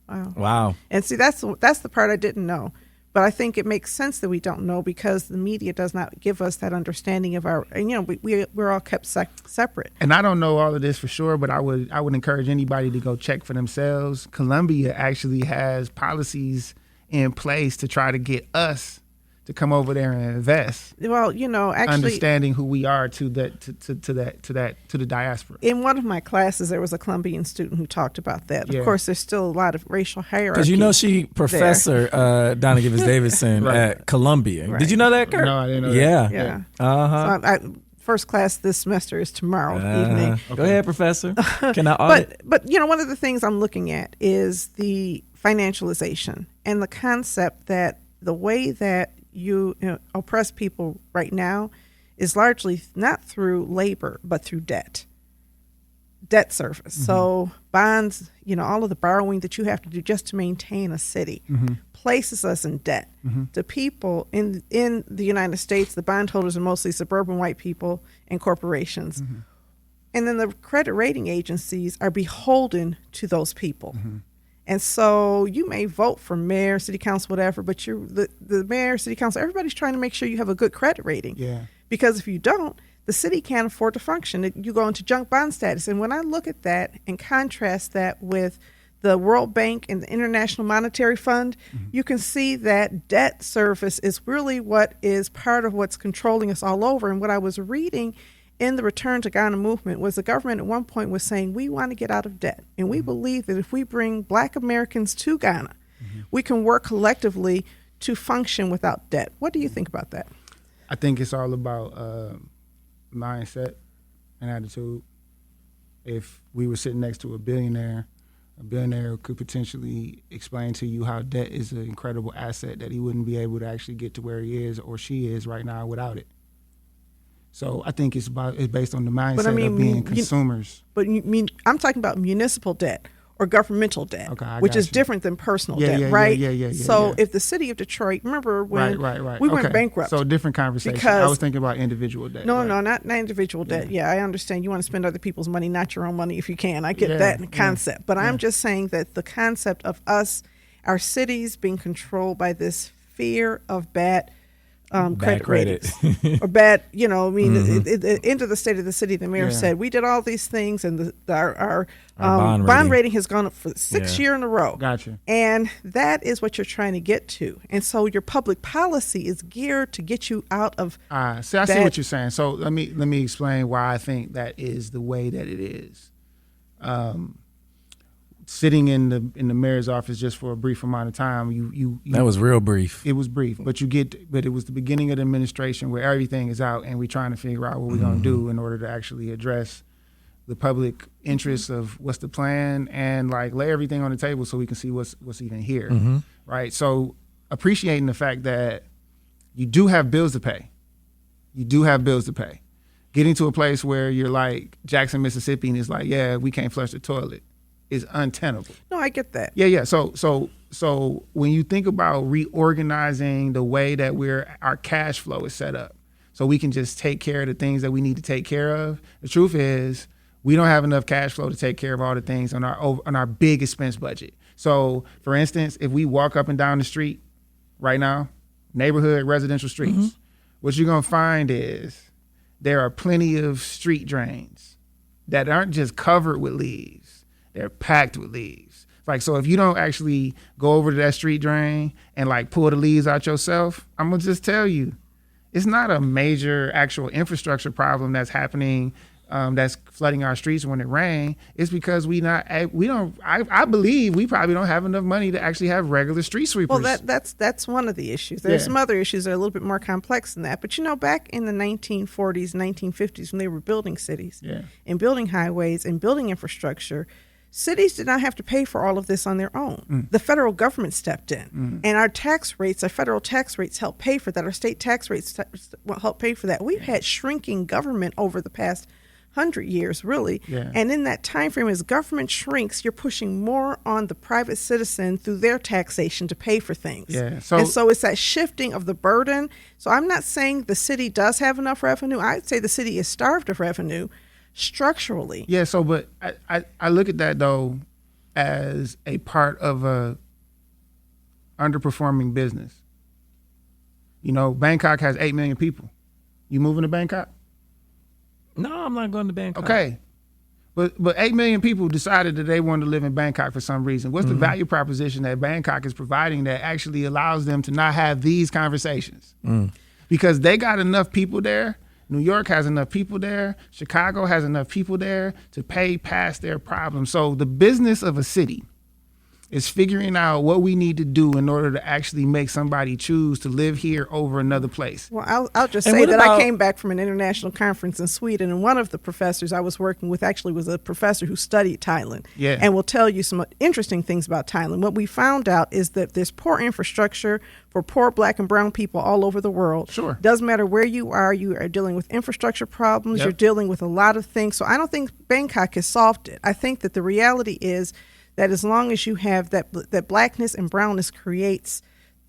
Wow. And see, that's the part I didn't know. But I think it makes sense that we don't know because the media does not give us that understanding of our, we're all kept separate. And I don't know all of this for sure, but I would encourage anybody to go check for themselves. Colombia actually has policies in place to try to get us to come over there and invest. Well, actually, understanding who we are to the diaspora. In one of my classes, there was a Colombian student who talked about that. Of course, there's still a lot of racial hierarchy. Because she Professor Donna Davidson at Columbia. Right. Did you know that, Kirk? No, I didn't know that. Yeah. Uh-huh. So first class this semester is tomorrow evening. Okay. Go ahead, Professor. Can I audit? But one of the things I'm looking at is the financialization and the concept that the way that you oppress people right now is largely not through labor, but through debt service. Mm-hmm. So bonds, all of the borrowing that you have to do just to maintain a city places us in debt. To people in the United States, the bondholders are mostly suburban white people and corporations. And then the credit rating agencies are beholden to those people. And so you may vote for mayor, city council, whatever, but the mayor, city council, everybody's trying to make sure you have a good credit rating. Yeah. Because if you don't, the city can't afford to function. You go into junk bond status. And when I look at that and contrast that with the World Bank and the International Monetary Fund, you can see that debt service is really what is part of what's controlling us all over. And what I was reading in the Return to Ghana movement was the government at one point was saying, we want to get out of debt. And we believe that if we bring Black Americans to Ghana, we can work collectively to function without debt. What do you think about that? I think it's all about mindset and attitude. If we were sitting next to a billionaire could potentially explain to you how debt is an incredible asset that he wouldn't be able to actually get to where he is or she is right now without it. So I think it's based on the mindset of being consumers. I'm talking about municipal debt or governmental debt, which is different than personal debt, right? Yeah. So if the city of Detroit, remember when we went bankrupt? So different conversation. I was thinking about individual debt. No, not individual debt. Yeah, I understand. You want to spend other people's money, not your own money if you can. I get that concept. But I'm just saying that the concept of our cities being controlled by this fear of bad credit ratings or bad, into the state of the city. The mayor said, we did all these things and our bond rating has gone up for the sixth year in a row. Gotcha. And that is what you're trying to get to. And so your public policy is geared to get you out of I see what you're saying. So let me explain why I think that is the way that it is. Sitting in the mayor's office just for a brief amount of time, you that was real brief. It was brief, but it was the beginning of the administration where everything is out and we're trying to figure out what we're going to do in order to actually address the public interest of what's the plan and lay everything on the table so we can see what's even here, right? So appreciating the fact that you do have bills to pay. Getting to a place where you're like Jackson, Mississippi, and it's like, we can't flush the toilet is untenable. No, I get that. Yeah. So when you think about reorganizing the way that our cash flow is set up, so we can just take care of the things that we need to take care of. The truth is, we don't have enough cash flow to take care of all the things on our big expense budget. So, for instance, if we walk up and down the street right now, neighborhood residential streets, what you're gonna find is there are plenty of street drains that aren't just covered with leaves. They're packed with leaves. Like, so if you don't actually go over to that street drain and like pull the leaves out yourself, I'm gonna just tell you, it's not a major actual infrastructure problem that's happening, that's flooding our streets when it rains. It's because I believe we probably don't have enough money to actually have regular street sweepers. Well, that's one of the issues. There's some other issues that are a little bit more complex than that. But, back in the 1940s, 1950s, when they were building cities and building highways and building infrastructure, cities did not have to pay for all of this on their own. The federal government stepped in, and our federal tax rates helped pay for that. Our state tax rates help pay for that. We've had shrinking government over the past 100 years, really. And in that time frame, as government shrinks, you're pushing more on the private citizen through their taxation to pay for things. So it's that shifting of the burden. So I'm not saying the city does have enough revenue. I'd say the city is starved of revenue structurally. But I look at that though as a part of a underperforming business. Bangkok has 8 million people. You moving to Bangkok? No, I'm not going to Bangkok. Okay. But 8 million people decided that they wanted to live in Bangkok for some reason. What's the value proposition that Bangkok is providing that actually allows them to not have these conversations? Because they got enough people there. New York has enough people there. Chicago has enough people there to pay past their problems. So the business of a city is figuring out what we need to do in order to actually make somebody choose to live here over another place. Well, I'll just say that I came back from an international conference in Sweden, and one of the professors I was working with actually was a professor who studied Thailand, and will tell you some interesting things about Thailand. What we found out is that there's poor infrastructure for poor Black and brown people all over the world. Sure. Doesn't matter where you are dealing with infrastructure problems. You're dealing with a lot of things. So I don't think Bangkok has solved it. I think that the reality is that as long as you have that blackness and brownness creates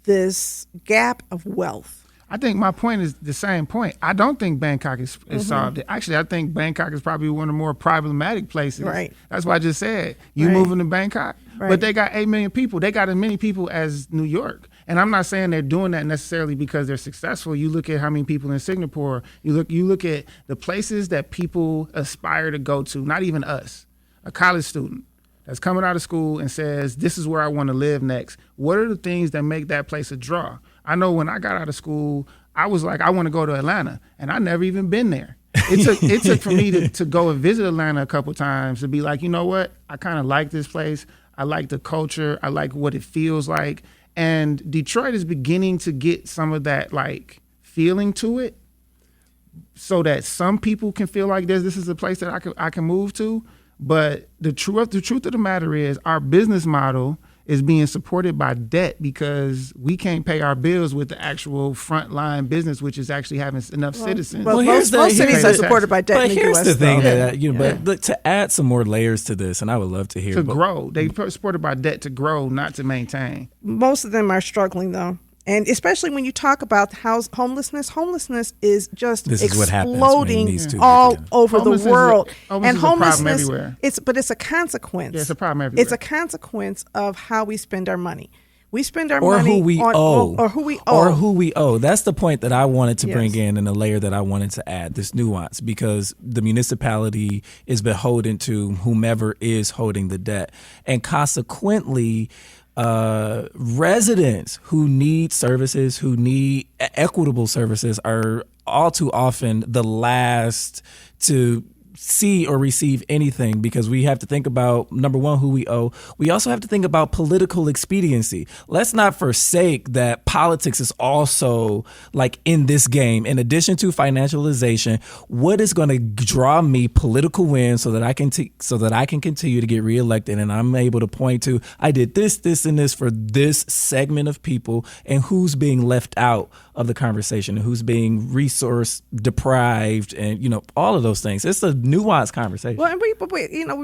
this gap of wealth. I think my point is the same point. I don't think Bangkok is solved it. Actually, I think Bangkok is probably one of the more problematic places. Right. That's why I just said, moving to Bangkok. Right. But they got 8 million people. They got as many people as New York. And I'm not saying they're doing that necessarily because they're successful. You look at how many people in Singapore. You look at the places that people aspire to go to, not even us, a college student that's coming out of school and says, this is where I want to live next. What are the things that make that place a draw? I know when I got out of school, I was like, I want to go to Atlanta, and I never even been there. It took for me to go and visit Atlanta a couple times to be like, you know what? I kind of like this place. I like the culture. I like what it feels like. And Detroit is beginning to get some of that like feeling to it so that some people can feel like this is a place that I can move to. But the truth of the matter is our business model is being supported by debt because we can't pay our bills with the actual frontline business, which is actually having enough citizens. Well, most cities are supported by debt in the here's U.S. the thing but to add some more layers to this, and I would love to hear. Grow. They're supported by debt to grow, not to maintain. Most of them are struggling, though. And especially when you talk about homelessness is just exploding all over the world. And homelessness, it's a consequence. Yeah, it's a problem everywhere. It's a consequence of how we spend our money. We spend our or money who we on owe. Or who we owe. Or who we owe. That's the point that I wanted to bring in and a layer that I wanted to add, this nuance, because the municipality is beholden to whomever is holding the debt. And consequently, residents who need services, who need equitable services, are all too often the last to see or receive anything, because we have to think about, number one, who we owe. We also have to think about political expediency. Let's not forsake that politics is also like in this game. In addition to financialization, what is going to draw me political wins so that I can continue to get reelected, and I'm able to point to I did this, and this for this segment of people, and who's being left out of the conversation, and who's being resource deprived, and all of those things. It's a nuanced conversation. Well, and we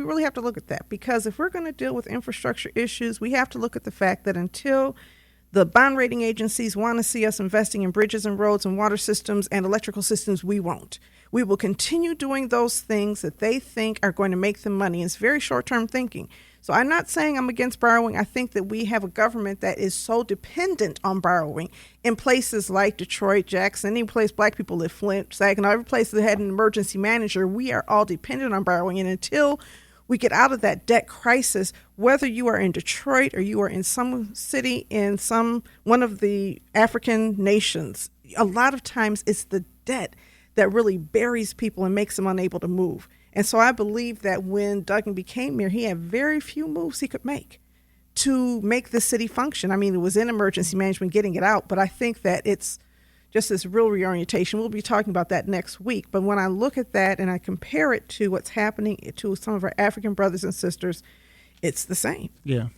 really have to look at that, because if we're going to deal with infrastructure issues, we have to look at the fact that until the bond rating agencies want to see us investing in bridges and roads and water systems and electrical systems, we won't. We will continue doing those things that they think are going to make them money. It's very short-term thinking. So I'm not saying I'm against borrowing. I think that we have a government that is so dependent on borrowing in places like Detroit, Jackson, any place Black people live, Flint, Saginaw, every place that had an emergency manager. We are all dependent on borrowing. And until we get out of that debt crisis, whether you are in Detroit or you are in some city in one of the African nations. A lot of times it's the debt that really buries people and makes them unable to move. And so I believe that when Duggan became mayor, he had very few moves he could make to make the city function. I mean, it was in emergency management getting it out, but I think that it's just this real reorientation. We'll be talking about that next week. But when I look at that and I compare it to what's happening to some of our African brothers and sisters, it's the same. Yeah.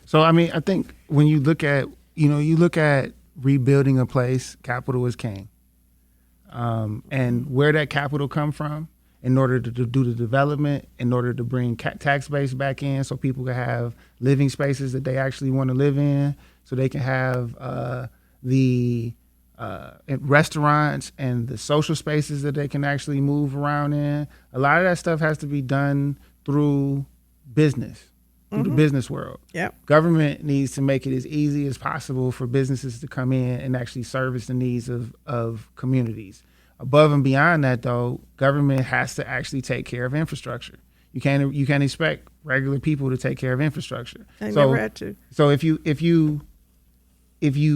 So, I mean, I think when you look at, rebuilding a place, capital is king. And where that capital come from, in order to do the development, in order to bring tax base back in so people can have living spaces that they actually want to live in, so they can have the restaurants and the social spaces that they can actually move around in. A lot of that stuff has to be done through business, through the business world. Yep. Government needs to make it as easy as possible for businesses to come in and actually service the needs of communities. Above and beyond that, though, government has to actually take care of infrastructure. You can't expect regular people to take care of infrastructure. They never had to. So if you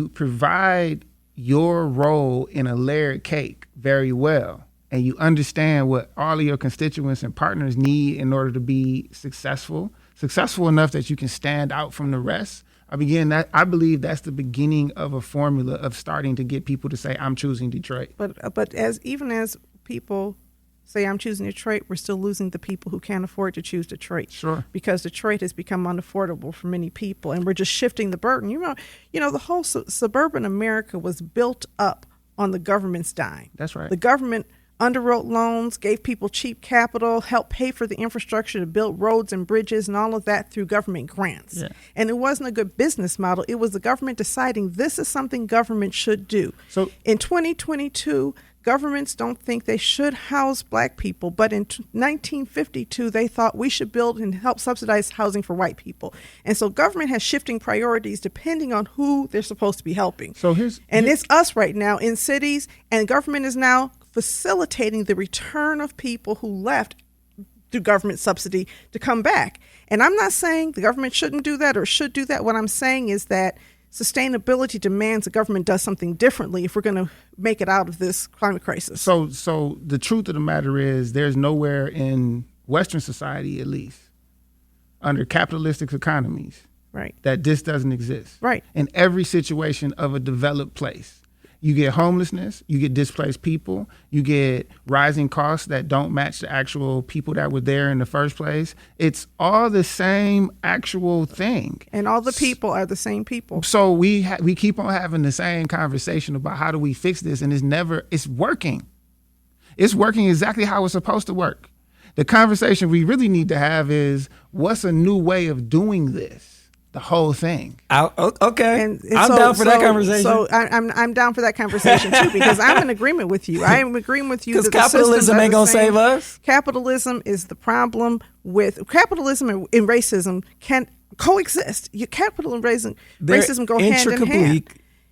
provide your role in a layered cake very well, and you understand what all of your constituents and partners need in order to be successful enough that you can stand out from the rest, I believe that's the beginning of a formula of starting to get people to say, I'm choosing Detroit. But as people say, I'm choosing Detroit, we're still losing the people who can't afford to choose Detroit. Sure. Because Detroit has become unaffordable for many people, and we're just shifting the burden. The whole suburban America was built up on the government's dime. That's right. The government underwrote loans, gave people cheap capital, helped pay for the infrastructure to build roads and bridges and all of that through government grants. Yeah. And it wasn't a good business model. It was the government deciding this is something government should do. So in 2022, governments don't think they should house black people, but in 1952, they thought we should build and help subsidize housing for white people. And so government has shifting priorities depending on who they're supposed to be helping. It's us right now in cities, and government is now facilitating the return of people who left through government subsidy to come back. And I'm not saying the government shouldn't do that or should do that. What I'm saying is that sustainability demands the government does something differently if we're going to make it out of this climate crisis. So the truth of the matter is there's nowhere in Western society, at least, under capitalistic economies, right, that this doesn't exist. Right. In every situation of a developed place, you get homelessness, you get displaced people, you get rising costs that don't match the actual people that were there in the first place. It's all the same actual thing. And all the people are the same people. So we keep on having the same conversation about how do we fix this, and it's working. It's working exactly how it's supposed to work. The conversation we really need to have is, what's a new way of doing this? The whole thing. Okay. And I'm down for that conversation. So I'm down for that conversation too, because I'm in agreement with you. I am agreeing with you. Because capitalism ain't gonna save us. Capitalism is the problem with capitalism and racism can coexist. Capital and racism go hand in hand.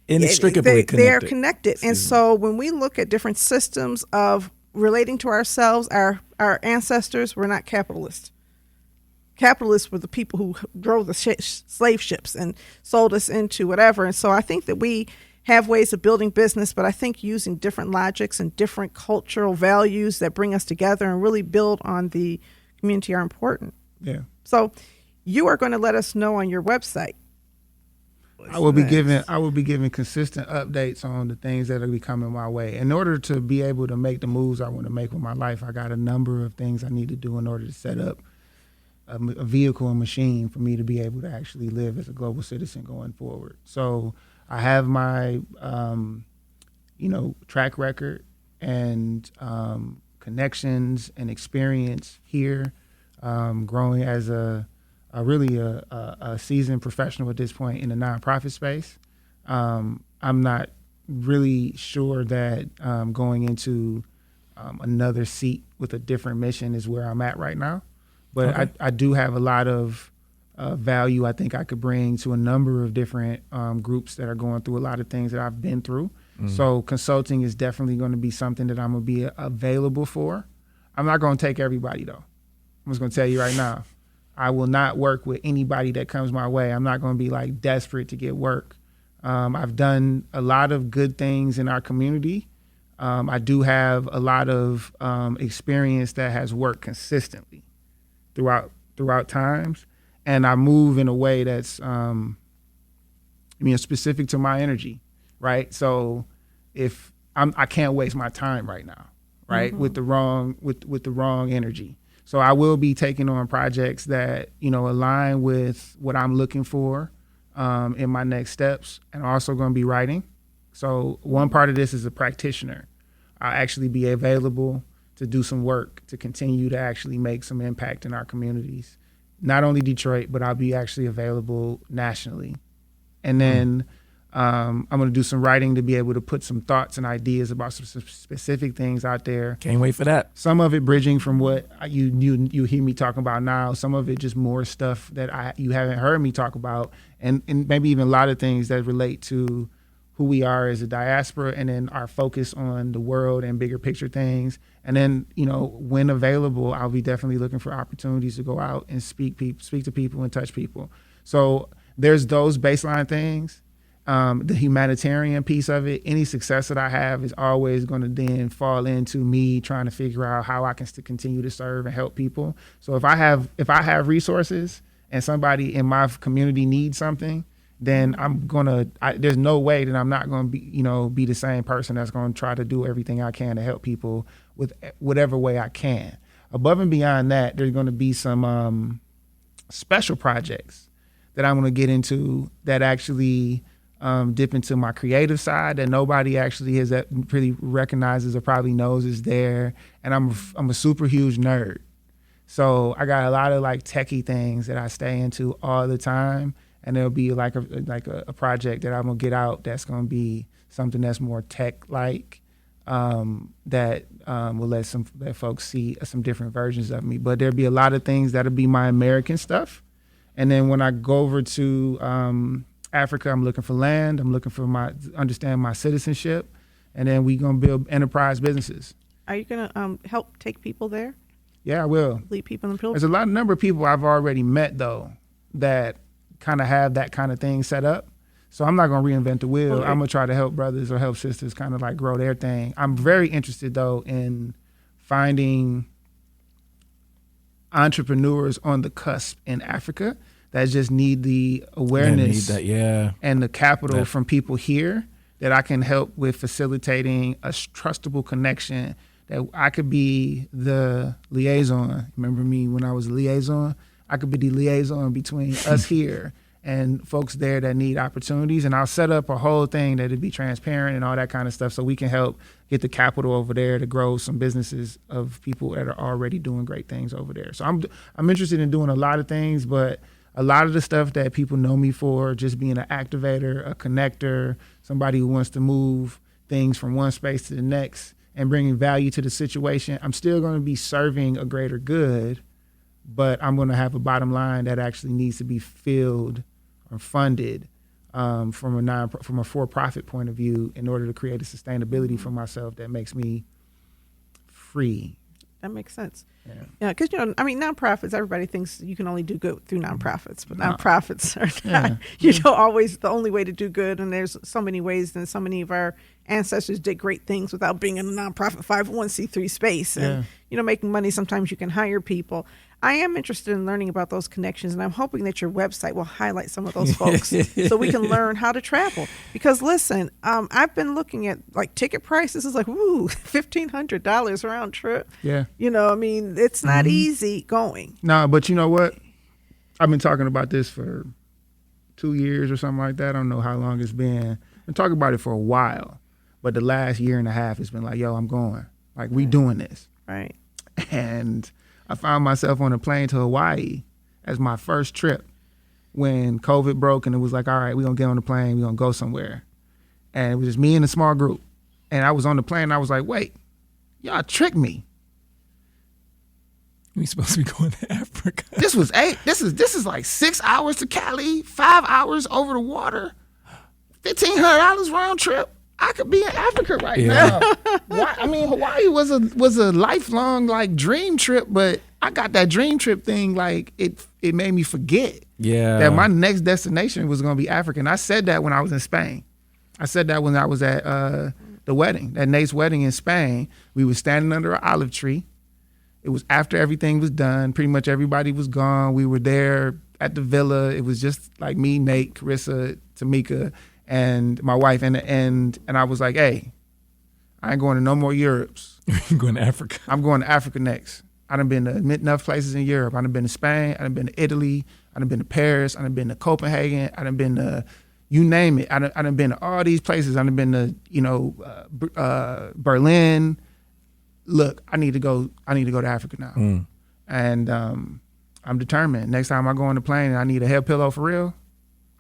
Inextricably connected. They are connected. And so when we look at different systems of relating to ourselves, our ancestors were not capitalists. Capitalists were the people who drove the slave ships and sold us into whatever. And so I think that we have ways of building business, but I think using different logics and different cultural values that bring us together and really build on the community are important. Yeah. So you are going to let us know on your website. I will be giving consistent updates on the things that are coming my way. In order to be able to make the moves I want to make with my life, I got a number of things I need to do in order to set up a vehicle and machine for me to be able to actually live as a global citizen going forward. So I have my, track record and connections and experience here, growing as a seasoned professional at this point in the nonprofit space. I'm not really sure that going into another seat with a different mission is where I'm at right now. But okay. I do have a lot of value I think I could bring to a number of different groups that are going through a lot of things that I've been through. Mm. So consulting is definitely going to be something that I'm going to be available for. I'm not going to take everybody, though. I'm just going to tell you right now. I will not work with anybody that comes my way. I'm not going to be like desperate to get work. I've done a lot of good things in our community. I do have a lot of experience that has worked consistently throughout times. And I move in a way that's specific to my energy, right? So if I can't waste my time right now, right? Mm-hmm. with the wrong energy. So I will be taking on projects that, align with what I'm looking for in my next steps, and also going to be writing. So one part of this is a practitioner. I'll actually be available to do some work to continue to actually make some impact in our communities. Not only Detroit, but I'll be actually available nationally. And then I'm going to do some writing to be able to put some thoughts and ideas about some specific things out there. Can't wait for that. Some of it bridging from what you hear me talking about now. Some of it just more stuff that you haven't heard me talk about, and maybe even a lot of things that relate to who we are as a diaspora, and then our focus on the world and bigger picture things. And then, when available, I'll be definitely looking for opportunities to go out and speak to people and touch people. So there's those baseline things. The humanitarian piece of it, any success that I have is always going to then fall into me trying to figure out how I can still continue to serve and help people. So if I have resources and somebody in my community needs something, then there's no way that I'm not going to be the same person that's going to try to do everything I can to help people with whatever way I can. Above and beyond that, there's going to be some special projects that I'm going to get into that actually dip into my creative side that nobody actually has really recognizes or probably knows is there. And I'm a super huge nerd. So I got a lot of like techie things that I stay into all the time. And there'll be like a project that I'm gonna get out that's gonna be something that's more tech-like, that will let folks see some different versions of me. But there'll be a lot of things that'll be my American stuff. And then when I go over to Africa, I'm looking for land. I'm looking for understand my citizenship, and then we gonna build enterprise businesses. Are you gonna help take people there? Yeah, I will. Lead people in the pilgrimage. There's a number of people I've already met though that kind of have that kind of thing set up. So I'm not gonna reinvent the wheel. Okay. I'm gonna try to help brothers or help sisters kind of like grow their thing. I'm very interested though in finding entrepreneurs on the cusp in Africa that just need the awareness and the capital from people here that I can help with facilitating a trustable connection, that I could be the liaison. Remember me when I was a liaison? I could be the liaison between us here and folks there that need opportunities. And I'll set up a whole thing that'd be transparent and all that kind of stuff so we can help get the capital over there to grow some businesses of people that are already doing great things over there. So I'm interested in doing a lot of things, but a lot of the stuff that people know me for, just being an activator, a connector, somebody who wants to move things from one space to the next and bringing value to the situation, I'm still going to be serving a greater good, but I'm going to have a bottom line that actually needs to be filled or funded from a for-profit point of view in order to create a sustainability for myself that makes me free. That makes sense. Yeah, because nonprofits. Everybody thinks you can only do good through nonprofits, but nonprofits are not, always the only way to do good. And there's so many ways, and so many of our ancestors did great things without being in a nonprofit 501c3 space. And making money. Sometimes you can hire people. I am interested in learning about those connections, and I'm hoping that your website will highlight some of those folks so we can learn how to travel. Because listen, I've been looking at like ticket prices. It's like, ooh, $1,500 round trip. Yeah. It's not easy going. No, but you know what? I've been talking about this for 2 years or something like that. I don't know how long it's been. I've been talking about it for a while, but the last year and a half it's been like, yo, I'm going. Like, we doing this. Right. And I found myself on a plane to Hawaii as my first trip when COVID broke, and it was like, all right, we're going to get on the plane, we're going to go somewhere. And it was just me and a small group. And I was on the plane, and I was like, wait, y'all tricked me. We supposed to be going to Africa. This is like 6 hours to Cali, 5 hours over the water, $1,500 round trip. I could be in Africa right now. Hawaii was a lifelong like dream trip, but I got that dream trip thing. Like it made me forget that my next destination was going to be Africa. And I said that when I was in Spain. I said that when I was at the wedding, at Nate's wedding in Spain. We were standing under an olive tree. It was after everything was done. Pretty much everybody was gone. We were there at the villa. It was just like me, Nate, Carissa, Tamika, and my wife. And I was like, hey, I ain't going to no more Europes. You're going to Africa. I'm going to Africa next. I done been to enough places in Europe. I done been to Spain. I done been to Italy. I done been to Paris. I done been to Copenhagen. I done been to, you name it. I done been to all these places. I done been to, Berlin. Look, I need to go to Africa now. And I'm determined. Next time I go on the plane and I need a head pillow for real,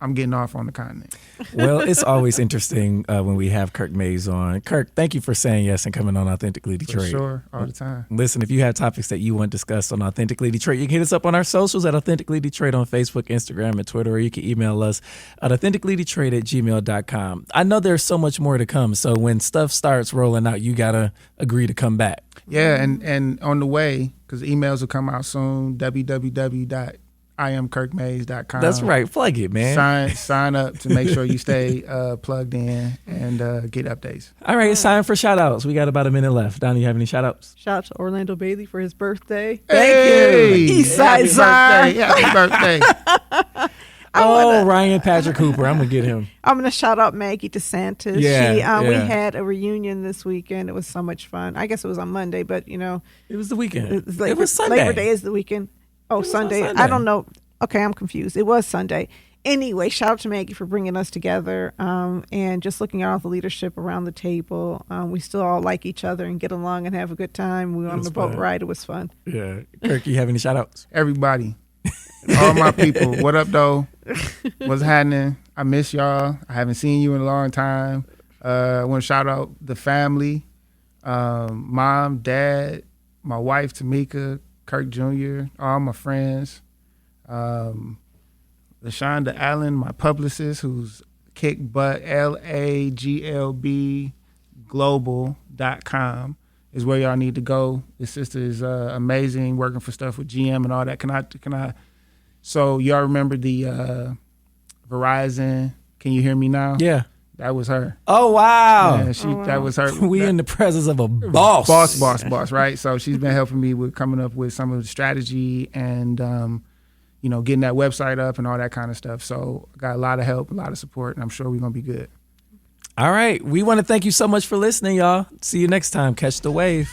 I'm getting off on the continent. Well, it's always interesting when we have Kirk Mayes on. Kirk, thank you for saying yes and coming on Authentically Detroit. For sure, all the time. Listen, if you have topics that you want discussed on Authentically Detroit, you can hit us up on our socials at Authentically Detroit on Facebook, Instagram, and Twitter, or you can email us at authenticallydetroit@gmail.com. I know there's so much more to come, so when stuff starts rolling out, you got to agree to come back. Yeah, and on the way, because emails will come out soon, www.iamkirkmayes.com. That's right. Plug it, man. Sign up to make sure you stay plugged in and get updates. All right, it's time for shout-outs. We got about a minute left. Donna, you have any shout-outs? Shout out to Orlando Bailey for his birthday. Hey, East Side Happy birthday. Ryan Patrick Hooper. I'm going to get him. I'm going to shout out Maggie DeSantis. Yeah. We had a reunion this weekend. It was so much fun. I guess it was on Monday, but, It was the weekend. It was Sunday. Labor Day is the weekend. Oh, Sunday. I don't know. Okay, I'm confused. It was Sunday. Anyway, shout out to Maggie for bringing us together and just looking at all the leadership around the table. We still all like each other and get along and have a good time. We went on the boat ride. It was fun. Yeah. Kirk, you have any shout-outs? Everybody. All my people. What up, though? What's happening? I miss y'all. I haven't seen you in a long time. I want to shout out the family. Mom, Dad, my wife, Tamika, Kirk Jr., all my friends. LaShonda Allen, my publicist, who's kick butt, LAGLB global.com is where y'all need to go. This sister is amazing, working for stuff with GM and all that. Can I? So y'all remember the Verizon, can you hear me now? Yeah. That was her. Oh, wow. Yeah, that was her. We in the presence of a boss. Boss, right? So she's been helping me with coming up with some of the strategy and, getting that website up and all that kind of stuff. So got a lot of help, a lot of support, and I'm sure we're going to be good. All right. We want to thank you so much for listening, y'all. See you next time. Catch the wave.